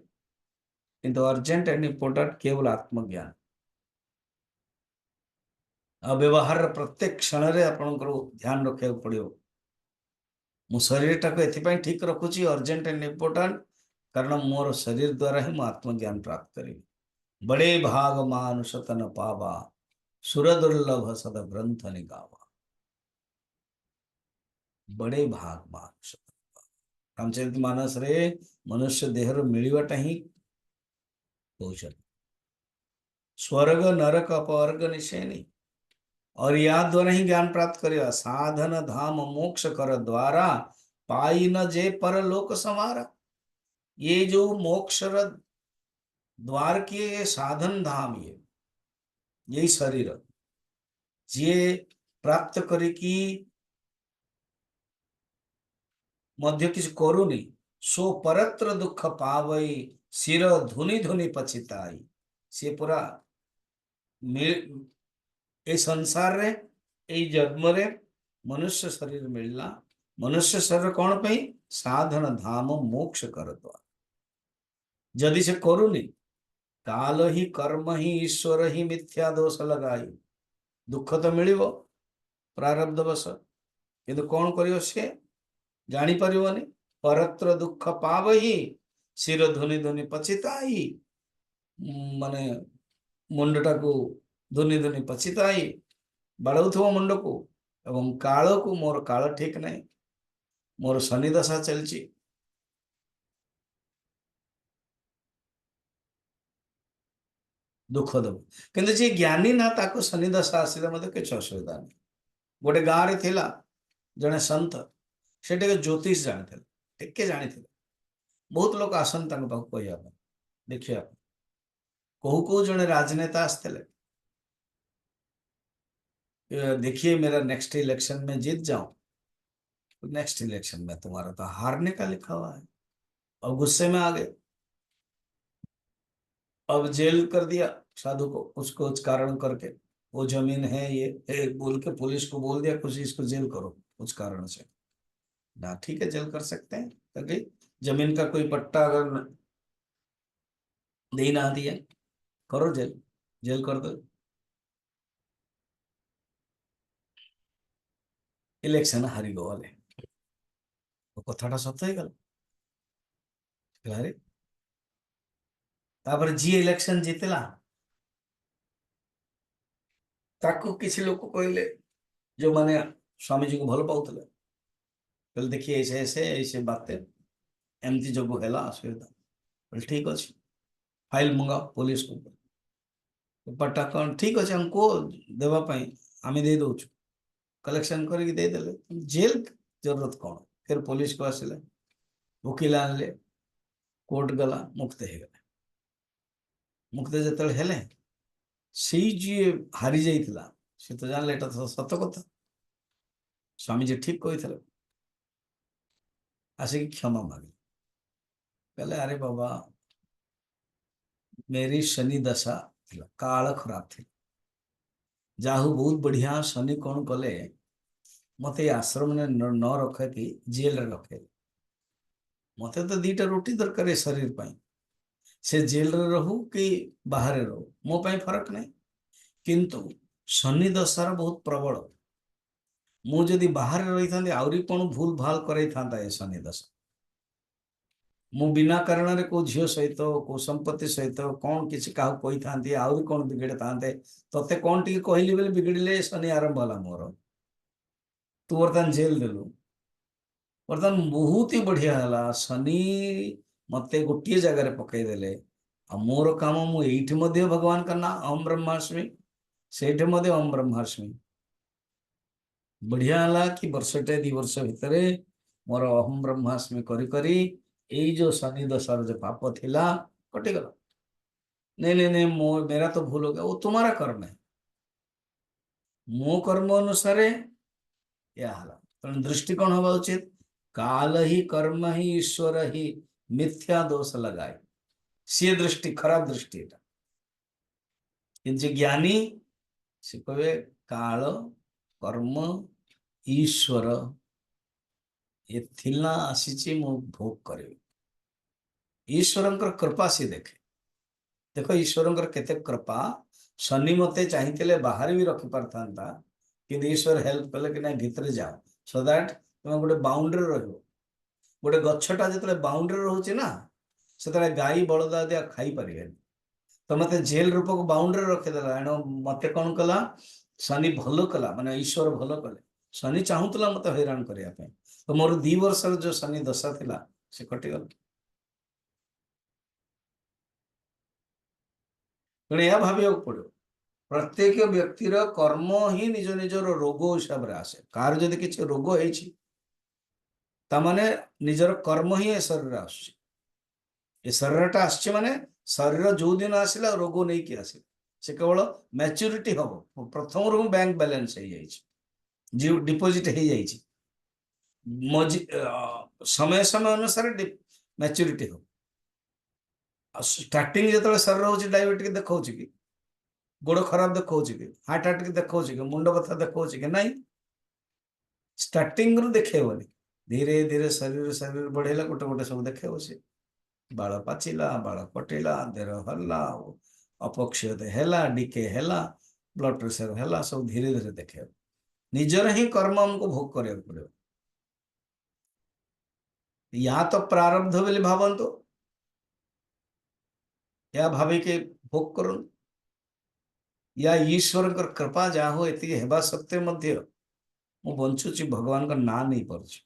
किंतु अर्जेंट एंड इंपोर्टेंट केवल आत्मज्ञान व्यवहार प्रत्येक क्षण में आपंकर ध्यान रखा पड़ो मो शरीर टाक ए ठीक रखुची अर्जेंट एंड इंपोर्टेंट कारण मोर शरीर द्वारा ही मुझे आत्मज्ञान प्राप्त करी बड़े भाग मानुष तन पावा सुर दुर्लभ सद ग्रंथ निगावा बड़े भाग मानुष रामचरित मानस रे मनुष्य देहर मिलवाटा ही कौशल स्वर्ग नरक अपवर्ग निश्चय नहीं और या द्वारा ही ज्ञान प्राप्त करेगा साधन धाम मोक्ष कर द्वारा पाई न जे पर लोक समारा ये जो मोक्ष द्वार के साधन धाम ये यही शरीर जे प्राप्त करे कि मध्य किसी करूनी सो परत्र दुख पावई सिर धुनि धुनि पछिताई से पूरा ए संसार रे ए जन्म रे मनुष्य शरीर मिलला मनुष्य शरीर कौन पे साधन धाम मोक्ष करद्वारा जदि से करूनी काल ही कर्म ही ईश्वर ही मिथ्या दोष लगाई दुख तो मिलिबो प्रारब्ध वश किंतु कौन करियो से जानी परिबनी परत्र दुख पाव ही सिर धुनि धुनि पछिताई माने मुंडटा को धुनि धुनि पछिताई बाड़ौथो मुंड को एवं काल को मोर काल ठीक नहीं मोर शनि दशा चलची दुख दब किंतु जे ज्ञानी ना ताको शनि दशा आसिले मते किछ असुविधा नहीं गोटे गाँव रे थिला जने संत से ज्योतिष जानी टिके जानी बहुत लोग आसन ताको पाखु कहया देखिया कहू कहू जने राजनेता आसते देखिए मेरा नेक्स्ट इलेक्शन में जीत जाऊं नेक्स्ट इलेक्शन में तुम्हारा तो हारने का लिखा हुआ है और गुस्से में आ गए अब जेल कर दिया साधु को उसको कुछ कारण करके वो जमीन है ये बोल के पुलिस को बोल दिया कुछ इसको जेल करो कुछ कारण से ना ठीक है जेल कर सकते हैं क्योंकि जमीन का कोई पट्टा अगर दे ना दिया करो जेल जेल कर दो इलेक्शन हारी गले कथाटा सत हो गला तापर जी इलेक्शन जीतला ताकू किसी लोग कहले जो माने स्वामी जी को भल पाउतले कहले देखिए ऐसे ऐसे ऐसे बातें एमती जो है असुविधा बोले ठीक अच्छे फाइल मंगाओ पुलिस को पट्टा कौन ठीक अच्छे हमको देवाई आम दे दौ कलेक्शन करके देदेले जेल जरूरत कौन फिर पुलिस को आसिले वकिल आनले कोर्ट गला मुक्त हो गले मुक्त जो हेले सी जी हारी जाइथिला से तो जानले एटा तो सत कथा स्वामी जी ठीक कही थे आसिक क्षमा मांगे कहले अरे बाबा मेरी शनि दशा काल खराब थी जाहू बहुत बढ़िया शनि कौन कले मत आश्रम ने न रखे कि जेल रखे मत तो दीटा रोटी दरकार शरीर पाई से जेल रे रहू कि बाहर रहू मो पाई फरक नहीं किंतु शनि दशार बहुत प्रबल मुझे बाहर रही था आहरी कौन भूल भाल कर शनि दशा मु बिना कारण को झील सहित को संपत्ति सहित कौन किसी क्या कही था आहरी कौन बिगड़े था ते कौन टी कहली बोले बिगड़े शनि आरंभ है मोर तू बर्तमान जेल देलु बर्तमान बहुत ही बढ़िया है शनि मत गोटे जगार पकईदे आ मोर काम मुझे भगवान का ना ओम ब्रह्मास्मि से ओम ब्रह्मास्मि बढ़िया है कि वर्षटे 2 वर्ष भितर मोर ओम ब्रह्मास्मि करी करी जो शनि दशार जो पाप थिला कटिगला नहीं नहीं नहीं मेरा तो भूल हो गया वो तुम्हारा कर्म है मो कर्म अनुसार या तेणु दृष्टि कौन हवा उचित काल ही कर्म ही ईश्वर ही मिथ्या दोष लगाए सी दृष्टि खराब दृष्टि किंतु ज्ञानी से कहे काल कर्म ईश्वर ये थिला आसी मु भोग करी ईश्वर कृपा सी देखे देख ईश्वर केते कृपा शनि मते चाहिए बाहर भी रखी पारता कि ईश्वर हेल्प कले कि नहीं भितर जाओ सो दैट तुम गोटे बाउंड्री रहो गोटे गछटा जो बाउंड्री रोचे ना से गाई बलद आदि खाई पारे तो मत जेल रूप को बाउंड्री रखीदेला एण मत कौन कला शनि भल कला माने ईश्वर भल कले शनि चाहूला मत हैरान करने तो मोर 2 वर्ष जो शनि दशा थिला से कटिगला तेणु यह भाव पड़ो प्रत्येक व्यक्तिर कर्म ही निज निजर रोग हिसाब से आसे कार जदि किसी रोग होने निजर कर्म ही ए शरीर शरीरटा आस माने शरीर जो दिन आसला रोग नहीं कि आस से केवल मैच्योरिटी हम प्रथम रू बैंक बैलेंस हो डिपोजिट हो समय समय अनुसार मैच्योरिटी हो स्टार्टिंग जो शरीर हूँ डायबिटिक देखा कि गोड़ खराब देखा कि हार्ट अटैक देखा कि मुंड बथा देखा कि ना स्टार्टिंग रु देखेबनी धीरे धीरे शरीर शरीर बढ़ेगा गोटे गोटे सब देखेब सी बाल पाचिला बाल कटिला देह हल्ला अपक्षीयते है डीके है ब्लड प्रेशर है सब धीरे धीरे देखे निजर ही कर्म हमको भोग करने पड़े या तो प्रारब्ध बोली भावंतु या भाविके भोग कर या ईश्वर कृपा जहाँ हो ये हेबा सत्वे मध्य मु बंचुची भगवान का ना नहीं पार्छ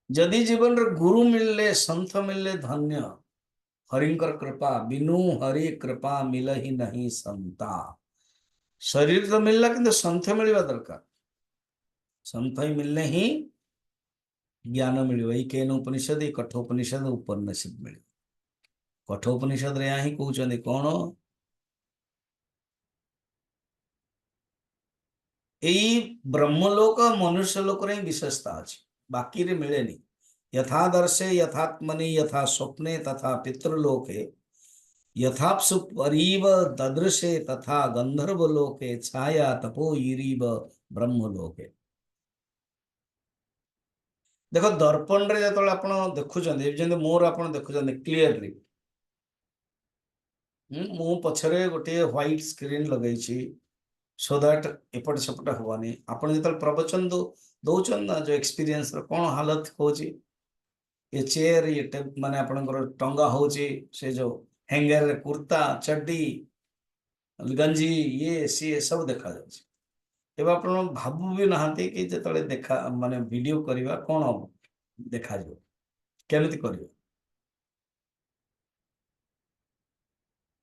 जदि जीवन रे गुरु मिलले संत मिलले धन्य हरिंकर कृपा बिनु हरि कृपा मिल ही नहीं संता शरीर तो मिलला किंतु संत मिलवा दरकार संत ही मिलने ही ज्ञान मिल केन उपनिषद कठोपनिषद उपनिषद मिल कठोपनिषद रे यहाँ ही कहते कौन यही ब्रह्मलोक मनुष्य लोक रे विशेषता अच्छी बाकी रे मिले नहीं यथा दर्शे यथात्मनि यथा स्वप्ने तथा पितृलोके यथाप्सु परीव ददृशे तथा गंधर्वलोके छाया तपो ईरीव ब्रह्मलोके देखो दर्पण रे जो आप देखुं मोर आप देखुं क्लीयरली मु पछरे गोटे व्हाइट स्क्रीन लगे सो दैट एपट सेपट हवानी आपन जो प्रवचन दौन ना जो एक्सपीरियंस कौन हालत हो ये चेयर ये माने आपनकर टंगा हो से जो हैंगर रे कुर्ता चड्डी गंजी ये सी सब देखा जाए आप भावु भी नहांती कि जो देखा माने वीडियो करवा कौन देखा केमिति करियो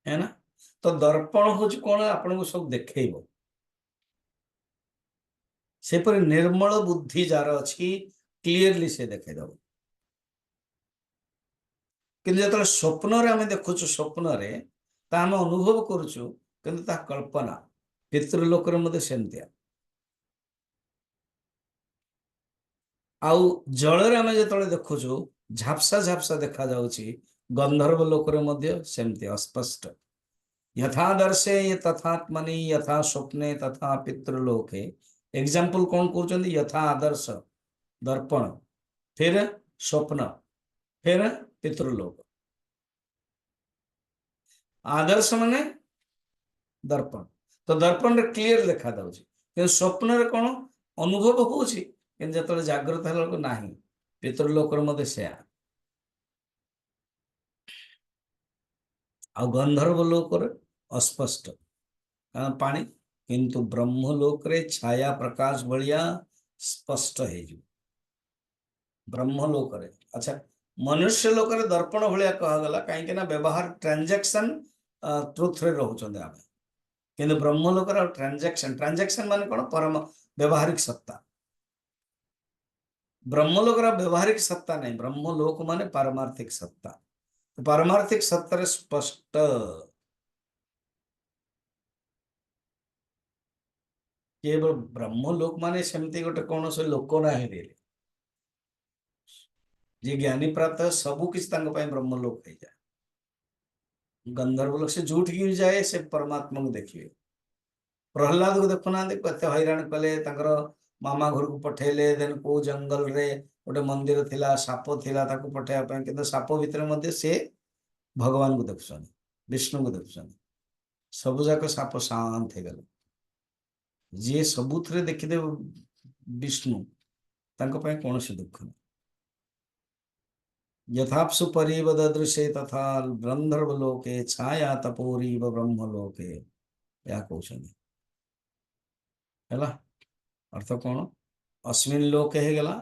है ना तो दर्पण हूँ कौन आपन को सब देखेब सेपरि निर्मल बुद्धि जार अच्छी क्लीयरली से देखेदब किंतु जो स्वप्न रे आम देखुच स्वप्न रे आम अनुभव करुचु किंतु ता कल्पना पितृलोक रे सेमतिया आउ जल रे आम जो देखुचु झापसा झापसा देखा जाउची गंधर्व लोक रे सेमति अस्पष्ट यथा दर्शे तथात्मनि यथा स्वप्ने तथा पितृलोके एग्जाम्पल कौन कर यथा आदर्श दर्पण फिर स्वप्न फिर पितृलोक आदर्श माने दर्पण तो दर्पण रे क्लियर देखा जाउची स्वप्न रे कौन अनुभव होउची जो जागृत है ना पितृलोक से आ गंधर्व लोक अस्पष्ट पानी किंतु ब्रह्मलोक रे छाया प्रकाश भलिया स्पष्ट है ब्रह्मलोक रे अच्छा मनुष्य लोक रे दर्पण भलिया कहगला कहीं ना व्यवहार ट्रांजैक्शन ट्रुथ रे रहउचंदे आमे किंतु ब्रह्मलोक रे ट्रांजैक्शन ट्रांजैक्शन माने कोन परम व्यवहारिक सत्ता ब्रह्मलोक रा व्यवहारिक सत्ता नहीं ब्रह्मलोक माने पारमार्थिक सत्ता तो पारमार्थिक सत्ता रे स्पष्ट केवल ब्रह्मलोक माने सेमती गोटे कौन से लोक ना जे ज्ञानी प्राप्त सबू किसी ब्रह्मलोक हो जाए गंधर्व लोक से झूठ की जाए से परमात्मा को देखिए प्रहलाद को देखुना कत हैरान कले मामा घर को पठेले देन को जंगल रे गोटे मंदिर थिला साप थिला ताको पठाइबा किंतु साप भितर से भगवान को देखुछन विष्णु को देखुछन सब जाक साप शांत हो गल जी सबुथ देखिदे विष्णु कौन से दुख नहीं यथाप्सु परीव ददृशे तथा गंधर्वलोके छाया तपोरीव ब्रह्मलोके या कहते अर्थ कौन अस्मिन लोके है गला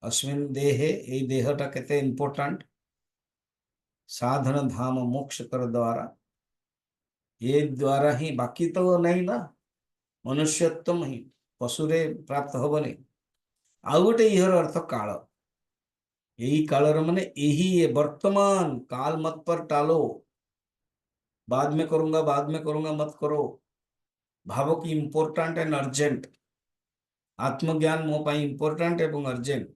अस्मिन देहे ये देहटा केते इंपोर्टेंट साधन धाम मोक्ष कर द्वारा ये द्वारा ही बाकी तो नहीं ना मनुष्यत्व ही पशुरे प्राप्त हबनी आउ गोटे इहर अर्थ काल यही कालर माने यही वर्तमान काल मत पर टालो बाद में करूंगा मत करो भावो की इंपोर्टेंट एंड अर्जेंट आत्मज्ञान मो पाई इम्पोर्टेंट एवं अर्जेंट।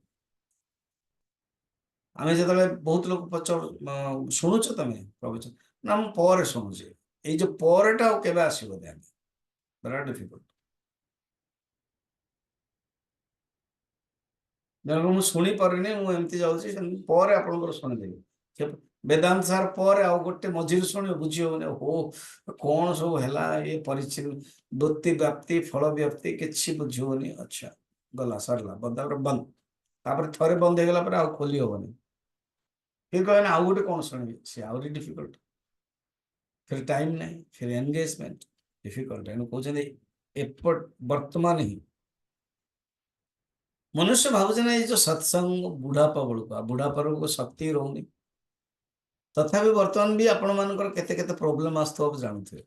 आमे जतले बहुत लोग पचर शुणुछ तमे प्रवचन ना मु पर शुणुछे ए जो परटा केबे आसीबो ध्यान बड़ा डिफिकल्ट जब मु शुणी परने मु एमती जाउछी पर आपनकर शुणी देबी वेदांत सार पर आ गोटे मझिर शुणी बुझियो माने हो कोन सब हैला ए परिचिन वृत्ति व्याप्ति फल व्याप्ति किछि बुझियोनी अच्छा गला सरला बंद बंद तापर थरे बंद हे गला पर आ खोली होबनी फिर कहना आउ गोटे कौन शुणी से आहरी डिफिकल्ट फिर टाइम नहीं फिर एंगेजमेंट डिफिकल्ट एनु कहते एपट वर्तमान ही मनुष्य भावुचे ना ये जो सत्संग बुढ़ापा बेलू बुढ़ापा को शक्ति रोनी तथापि वर्तमान भी आपण मानकर केते केते प्रॉब्लम आस्तो आप जानते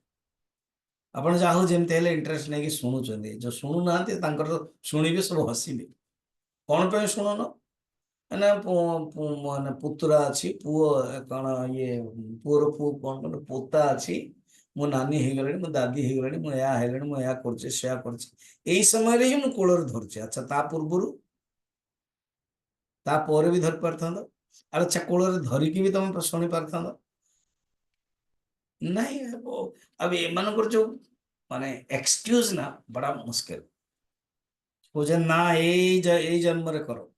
आपण जाहु जेमते हेले इंटरेस्ट नहीं कि सुनुचंदी जो सुनु नांती तांकर तो सुनिबे सब हसीबे कोन पे सुनुन माने माने पुत्रा अछि पुओ कण ये पुओर पु कोन पोता अछि मो नानी हे गले मो दादी हे गले मो या हे गले मो या करछे सेया करछे एई समय रे ही मो कोलर धरछे अच्छा ता पूर्वरु ता पर भी धर पारथांदा अरे अच्छा कोलर धरिकी भी तुम शुणी पारथांदा नहीं वो अब एमानकर जो माने एक्सक्यूज ना बड़ा मुश्किल खोजे ना ए जन्म रे करो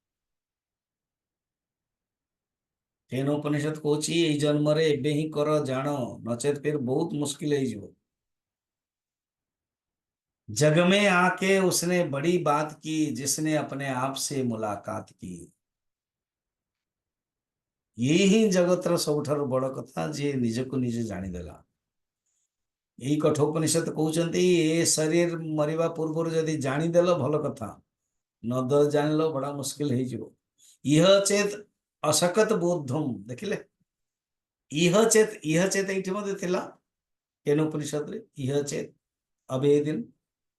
तेन उपनिषद कहूँ ये जन्म रे एबे ही कर जान नचेत फिर बहुत मुश्किल है। जग में आके उसने बड़ी बात की जिसने अपने आप से मुलाकात की ये ही जगतर सबुठार बड़ कथा जे निजको निजे जानीदेला यही कठोपनिषद कहते ए शरीर मरिबा पूर्व जदि जानीदेल भल कथा न जान बड़ा मुश्किल हो इह चेत असकत बोधम देखिले इह चेत ये केनोपनिषद रे इह चेत अवेदिन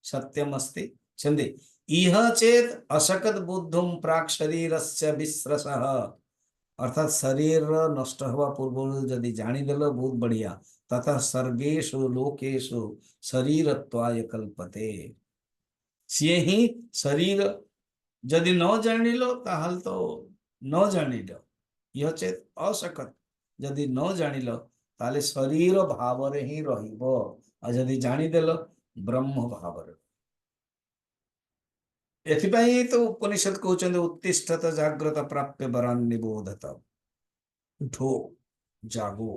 सत्यम अस्ति छंदे इह चेत असकत बुद्धम प्राक शरीरस्य विस्रसः अर्थात शरीर नष्ट हवा पूर्व जदि जानीदेल बहुत बढ़िया तथा सर्वेषु लोकेषु शरीरत्वाय कल्पते सी ही शरीर जदि न जानिल ताहल तो न जानिल यह चेत असकत जदि न जानिल ताले शरीर भाव रे ही रहिबो आ जदि जानिदेल ब्रह्म भाव रे एथिपाई तो उपनिषद कहते उत्तिष्ठत जाग्रत प्राप्य वरान निबोधत उठो जागो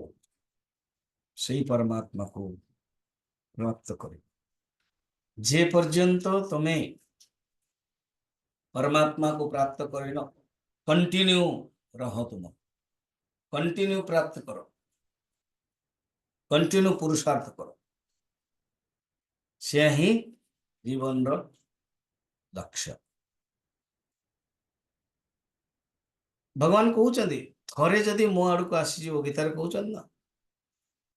सही परमात्मा को प्राप्त करे जे पर्यंत तुम्हें परमात्मा को प्राप्त करे न कंटिन्यू रहो तुम कंटिन्यू प्राप्त करो कंटिन्यू पुरुषार्थ करो से ही जीवन रो लक्ष्य भगवान कहते थरे जदि मो आड़ को आसीज गीतार कहते ना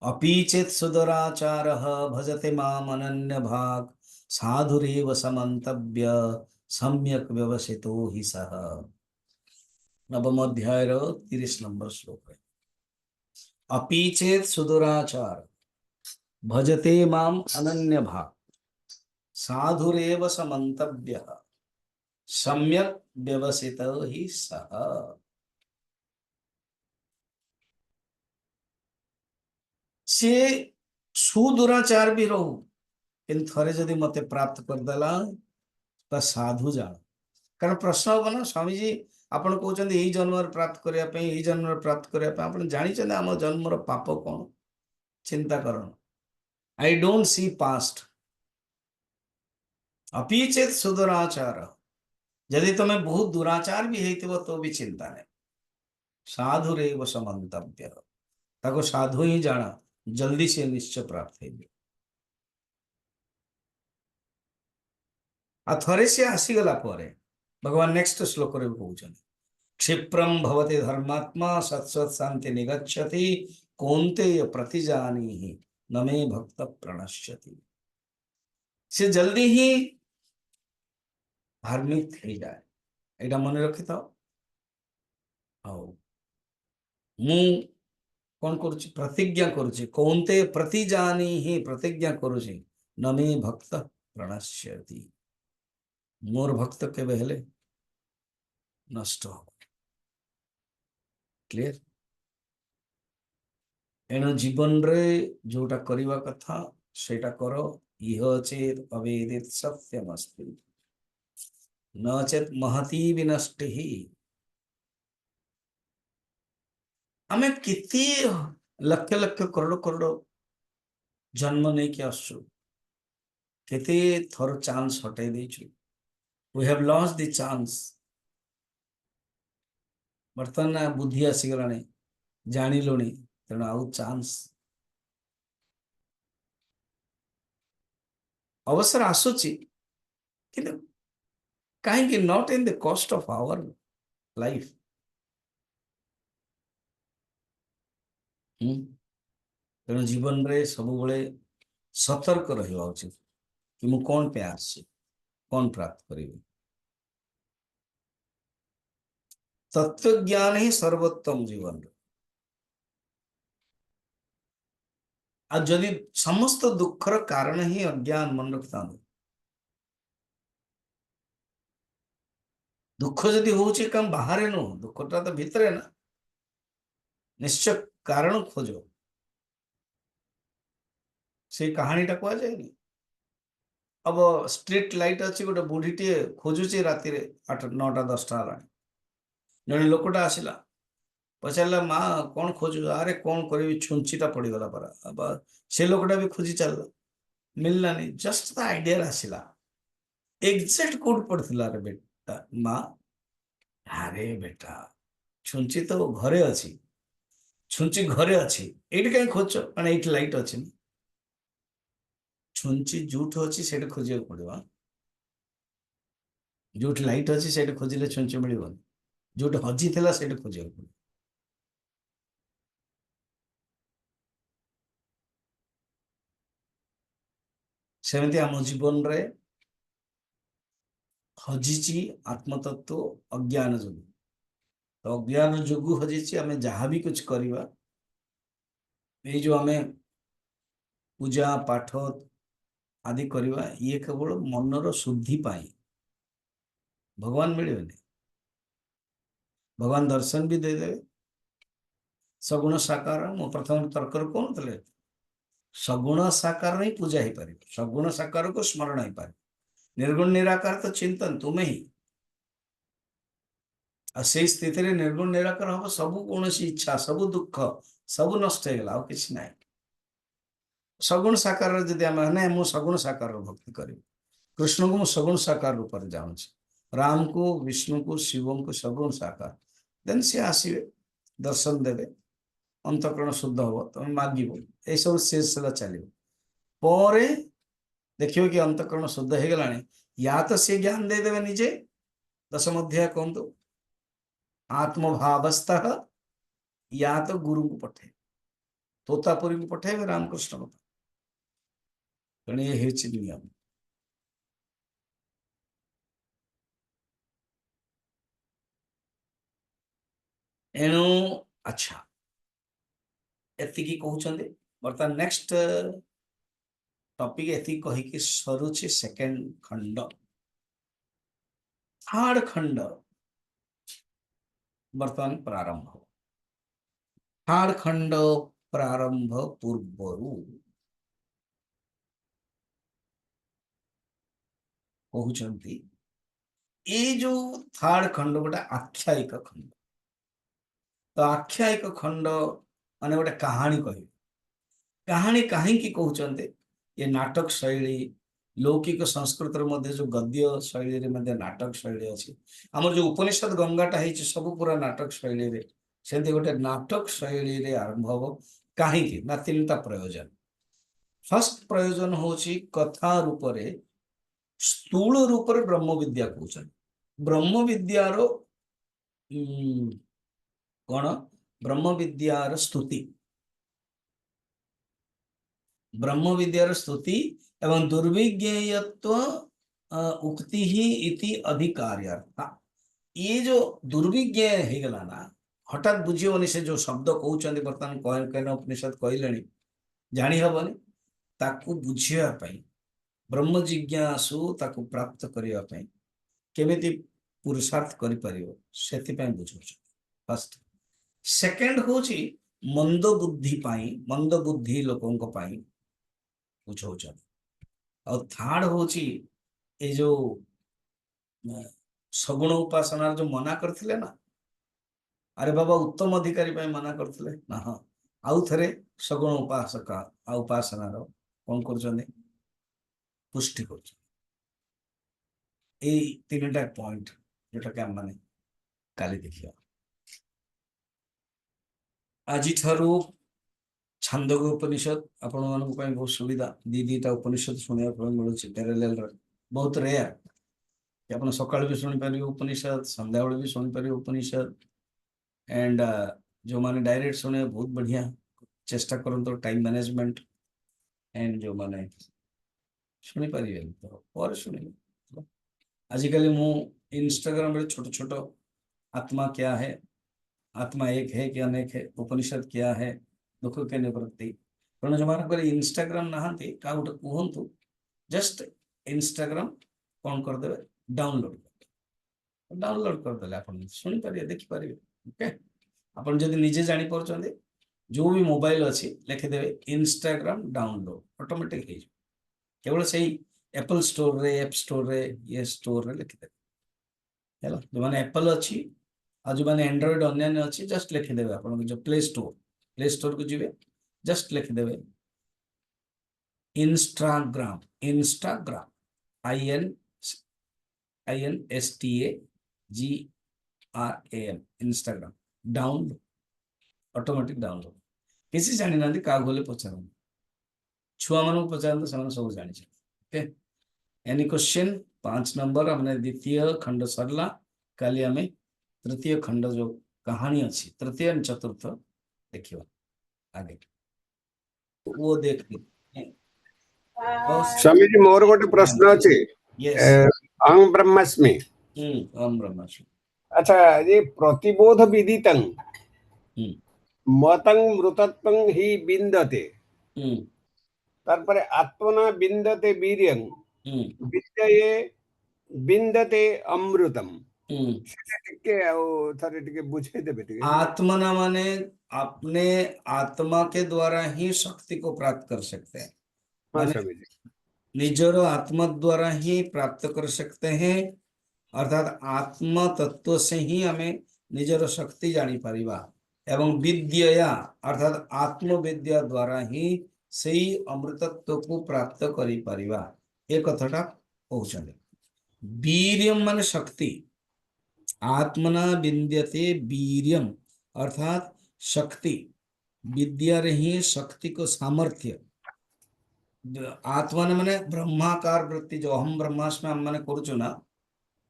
अपि चेत सुदराचार भजते माम अनन्य भाग साधुरेव समन्तव्य सम्यक व्यवसितो हि सह नवम अध्याय 30 नंबर श्लोक है अपि चेत सुदुराचार भजते माम अनन्य भाग साधुरेव समन्तव्य सम्यक व्यवसितो हि सह से सुदुराचार भी रहू कि थरे जदि मते प्राप्त करदेला तो साधु जान कारण प्रश्न हम ना स्वामी जी आपन कहते यही जन्म प्राप्त करने यही जन्म प्राप्त करने आप जानी आम जन्मर पाप कौन चिंता करण आई डोंट सी पास्ट अपि चेत सुदुराचार जदि तुम्हें बहुत दुराचार भी है तो भी चिंता नहीं साधुरेव समन्तव्य ताको साधु ही जाना जल्दी से निश्चय प्राप्त हो आ थरे से आसीगला भगवान नेक्स्ट श्लोक रे कहउछन क्षिप्रम भवते धर्मात्मा सत्सत शांति निगच्छति कौन्तेय प्रतिजानीहि न मे भक्त प्रणश्यति से जल्दी ही धार्मिक थी जाए एटा मन रखि था मु कौन करुछि प्रतिज्ञा करुछि कौन्ते प्रतिजानीहि प्रतिज्ञा करुछि न मे भक्त प्रणश्यति मोर भक्त केबे हेले नष्ट हो। क्लियर। एणु जीवन रे जोटा करिवा कथा सेटा करो। इह चेत अवेदित सत्यमस्ति न चेत महती विनष्टि। आमे किति लक्ष लक्ष करोड़ करोड़ जन्म नहीं कि आसु केते थर चांस हटाई देछु। We have lost the chance. बर्तमान बुद्धि आसीगलानी जानिलुनी तेणु आउ चांस अवसर आसुची किंतु कहीं not in the cost of our life. तेणु जीवन रे सब बड़े सतर्क रहा उचित कि मु कौन पे आसी कौन प्राप्त करी। तत्व ज्ञान ही सर्वोत्तम जीवन। जदि समस्त दुखर कारण ही अज्ञान मन रखता दुख जदि होउची कम बाहर नु दुखटा तो भीतर ना निश्चय कारण खोजो से कहानी टा कह जाए। अब स्ट्रीट लाइट अच्छी गोटे बुढ़ी टे खोजुची राति 8 9टा 10टा है जड़े लोकटा आसला पचारा माँ कौन खोजु अरे कौन करी छुंचीटा पड़गला परा अब से लोकटा भी खोजी चलला मिललानी जस्ट द आइडिया आसला एग्जैक्ट कोड पड़ता रे बेटा माँ अरे बेटा छुंची तो घरे अच्छी छुंची घरे अच्छी ये कहीं खोज मैंने ये लाइट अच्छी छुंची जोठ अच्छी से खोजा पड़ा जो लाइट अच्छी से खोजिले छुंची मिलबन जो हजी थी से खोजा पड़े। सेमती आम जीवन रे हजिची आत्मतत्व अज्ञान जो तो अज्ञान जो हजिची आम जहाँ भी कुछ करवा ये जो आम पूजा पाठ आदि करवा ये केवल मनर शुद्धि पाई भगवान मिले भगवान दर्शन भी देदेवे सगुण साकार मु प्रथम तर्क कौन थे सगुण साकार ही पूजा हो पार सगुण साकार को स्मरण हो पार निर्गुण निराकार तो चिंतन तुम्हें ही से स्थित निर्गुण निराकार हम सब कौन इच्छा सब दुख सब नष्ट हो गला कि ना सगुण साकार जदि आम सगुण साकार भक्ति करी कृष्ण को मुझे सगुण साकार रूप से जानूँ राम को विष्णु को शिव को सगुण साकार देन सी आसवे दर्शन देवे अंतकरण शुद्ध हम तुम माग ये सब सिलसिला चलो देखियो कि अंतकरण शुद्ध हो गला या तो सी ज्ञान देदेवे निजे 10 अध्याय कहतु आत्मभावस्थ या तो गुरु को पठे तोतापुरी को पठेबे रामकृष्ण को तेणु ये नियम। एणु अच्छा एति कहते बर्तमान नेक्स्ट टॉपिक एति कहीकि सरुची सेकेंड खंड थर्ड खंड बर्तमान प्रारंभ थर्ड खंड प्रारंभ पूर्वरु कहते ये जो थर्ड खंड गोटे आख्यायिक खंड तो आख्यायिक खंड माने गोटे कहानी कह कहानी कहीं कहते ये नाटक शैली लौकिक संस्कृत मध्य जो गद्य शैली रे नाटक शैली अच्छी आम जो उपनिषद गंगाटा है सब पूरा नाटक शैली रे से गोटे नाटक शैली रे आरंभ हम कहीं ना 3टा प्रयोजन। फर्स्ट प्रयोजन हूँ कथा रूप से स्थूल रूप से ब्रह्म विद्या कहते ब्रह्म विद्यार कौन ब्रह्म विद्यार स्तुति ब्रह्म विद्यार स्तुति एवं दुर्विज्ञेयत्व उक्ति ही इति अधिकार्यार्थ ये जो दुर्विज्ञ हो गला ना हठात बुझीबनी से जो शब्द कहते बर्तमान कहना उपनिषद कहले जानी हबनी ताकू बुझिया ब्रह्म जिज्ञासु ताकू प्राप्त करने केमिति पुरुषार्थ करि परियो सेति पय बुझौछ फर्स्ट सेकंड होची मंद बुद्धि पाई मंद बुद्धि लोकन को पाई बुझौछ और थर्ड होची ए जो सगुण उपासना जो मना करथिले ना अरे बाबा उत्तम अधिकारी पाई मना करथिले ना हाँ आउ थरे सगुण उपासका उपासना रो कौन कर पुष्टि कर तीनटा पॉइंट जोटा कि आम माने काली देखिया आज छांदोग उपनिषद आपण मानक बहुत सुविधा दीटा उपनिषद शुणा मिलूँ पैरेलल बहुत रेयर कि आप सकाल भी शुणी पारे उपनिषद संध्या बेले भी शुणी पारे उपनिषद एंड जो माने डायरेक्ट शुणे बहुत बढ़िया चेष्टा करते टाइम मैनेजमेंट एंड जो माने शुणी पारे तो और शुणी आजिकल मु इंस्टाग्राम रे छोट छोट आत्मा क्या है आत्मा एक है कि अनेक है उपनिषद क्या है दुख के निवृत्ति तेणु जो मान इंस्टाग्राम नहांती का गोटे कहतु जस्ट इंस्टाग्राम कौन करदे डाउनलोड करदे आप शुणी पारे देखिपारे ओके आपन जदि निजे जानी पारछन्ते जो भी मोबाइल अच्छी लिखिदेवे इंस्टाग्राम डाउनलोड ऑटोमेटिक हो केवल से एप्पल स्टोर रे एप स्टोर रे ये स्टोर रे लिखिदेवे है जो मैंने एप्पल अच्छी आज जो मैंने एंड्रॉइड अन्य अच्छी जस्ट लिखिदेवे आप जो प्ले स्टोर को जीवे जस्ट लिखिदेवे Instagram Instagram INSTAGRAM Instagram download automatic download किसी जानी ना क्या बोले पचार छुआ मान पचार सब जानी ओके एनी क्वेश्चन 5 नंबर हमने द्वितीय खंड सरला काली आम तृतीय खंड जो कहानी अच्छी तृतीय चतुर्थ देखिए आगे वो देख स्वामी जी मोर गोटे प्रश्न अच्छे अहं ब्रह्मास्मि अहं ब्रह्मास्मि अच्छा ये प्रतिबोध विदितं मतंग मृतत्वं हि विन्दते तारपरे आत्मना विन्दते वीर्यं विद्यये विन्दते अमृतम आत्मना माने अपने आत्मा के द्वारा ही शक्ति को प्राप्त कर सकते हैं निजर आत्मा द्वारा ही प्राप्त कर सकते हैं अर्थात आत्म तत्व से ही हमें निजर शक्ति जानी पारिबा एवं विद्या अर्थात आत्म विद्या द्वारा ही सही अमृतत्व को प्राप्त करि पारिबा ए कथाटा कहउछन वीर्यम माने शक्ति आत्मना विन्द्यते वीर्यम अर्थात शक्ति विद्या ही शक्ति को सामर्थ्य आत्मा माने ब्रह्माकार वृत्ति जो अहम ब्रह्मास्मि हम माने करूछु ना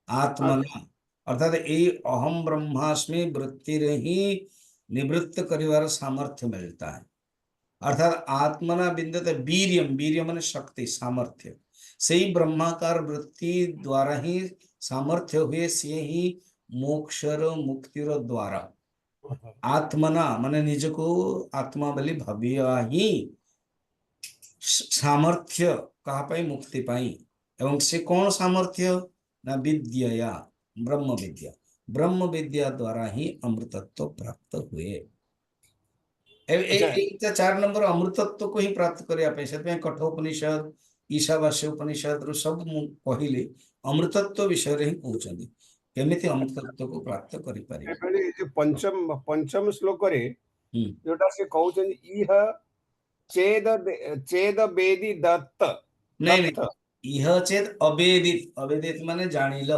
आत्मना अर्थात ये अहम ब्रह्मास्मि वृत्ति रे ही निवृत्त करिवार सामर्थ्य मिलता है अर्थात आत्मना विन्दते वीर्यम वीर्य माने शक्ति सामर्थ्य से ही ब्रह्माकार वृत्ति द्वारा ही सामर्थ्य हुए से ही मोक्षर मुक्तिर द्वारा आत्मना माने निज को आत्मा बोली भाविया ही सामर्थ्य कहा पाई मुक्ति पाई एवं से कौन सामर्थ्य ना विद्या ब्रह्म विद्या द्वारा ही अमृतत्व प्राप्त हुए 4 नंबर अमृतत्व को ही प्राप्त करने से कठोपनिषद ईशावास्य उपनिषद सब कहले अमृतत्व विषय रे ही कहउछन्ती केमिति अमृतत्व को प्राप्त करि पारे पंचम श्लोक रे जोटा से कहउछन्ती इह चेद वेदी दत्त नहीं इह चेद अवेदित अवेदित माने जानिल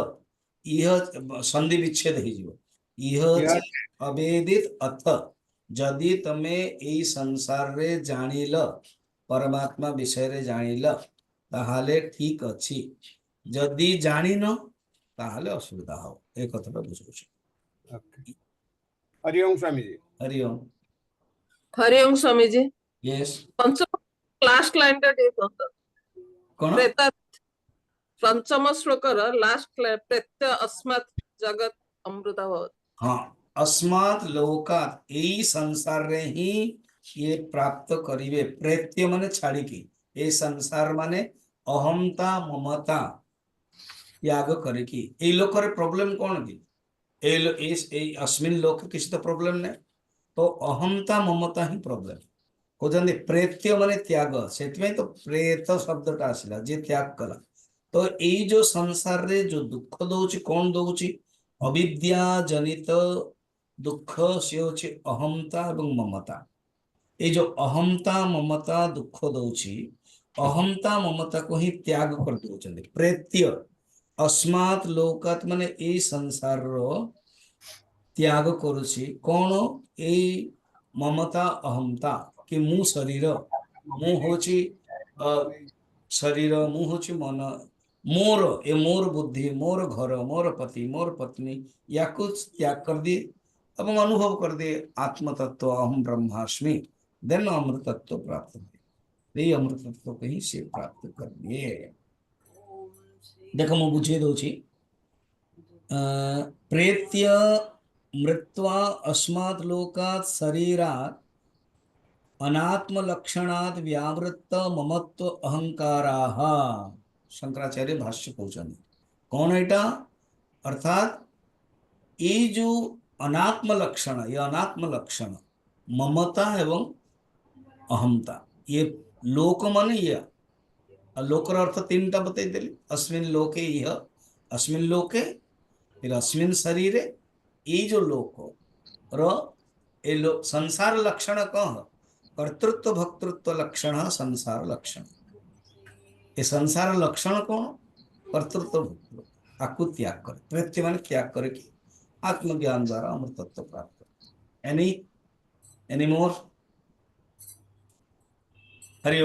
इह संधि विच्छेद हो जीवो इह चेद अवेदित अथ जदि तमे एई संसार रे जानिल परमात्मा विषय रे जानिल ताहाले ठीक अछि जदि जानिन ताहाले असुविधा हो एक कथाटा बुझौछ हरि ओम स्वामी जी हरि ओम स्वामी जी यस पंचम लास्ट लाइन टा दे दो कोन प्रेत पंचम श्लोक र लास्ट प्रेत अस्मात् जगत अमृत भवत् हाँ अस्मात् लोकात् एई संसार रे ही ये प्राप्त करिवे प्रेत्य माने छाड़ी की ए संसार माने अहमता ममता त्याग करे कि ए लोक प्रॉब्लम कौन कि अस्मिन लोक किसी तो प्रॉब्लम नहीं तो अहमता ममता ही प्रॉब्लम कहते प्रेत्य माने त्याग से तो प्रेत शब्दटा आसला जे त्याग कला तो यही जो संसार रे जो दुख दौची कौन दौची अविद्या जनित दुख से होची अहमता एवं ममता ये जो अहमता ममता दुख दौची अहमता ममता को ही त्याग कर दौरान प्रेत्य अस्मात् लोकात माने ए संसार रो त्याग करुछि कौन ए ममता अहमता कि मु शरीर मु होची शरीर मु होची मन मोर ए मोर बुद्धि मोर घर मोर पति मोर पत्नी या कुछ त्याग कर दिए एवं अनुभव कर दिए आत्म तत्व अहम ब्रह्मास्मि देन अमृत तत्व प्राप्त हुए ये अमृत तत्व को ही से प्राप्त कर दिए देखो मु बुझे दौची प्रेत्य मृत्वा अस्मात् लोकात् शरीरात् अनात्म लक्षणात् व्यावृत्त ममत्व अहंकाराः शंकराचार्य भाष्य कहते कौन एटा अर्थात ये जो अनात्म लक्षण ये अनात्म लक्षण ममता एवं अहमता ये लोक मन ये लोकर अर्थ तीन टा बतई देली अस्मिन लोके यह अस्मिन लोके फिर अस्मिन शरीरे ये जो लोक रो ये संसार लक्षण कह कर्तृत्व भक्तृत्व लक्षण संसार लक्षण ये संसार लक्षण कौन कर्तृत्व भक्तृत्व आकु त्याग करे प्रत्य मान त्याग करे कि आत्मज्ञान द्वारा अमृतत्व प्राप्त एनी मोर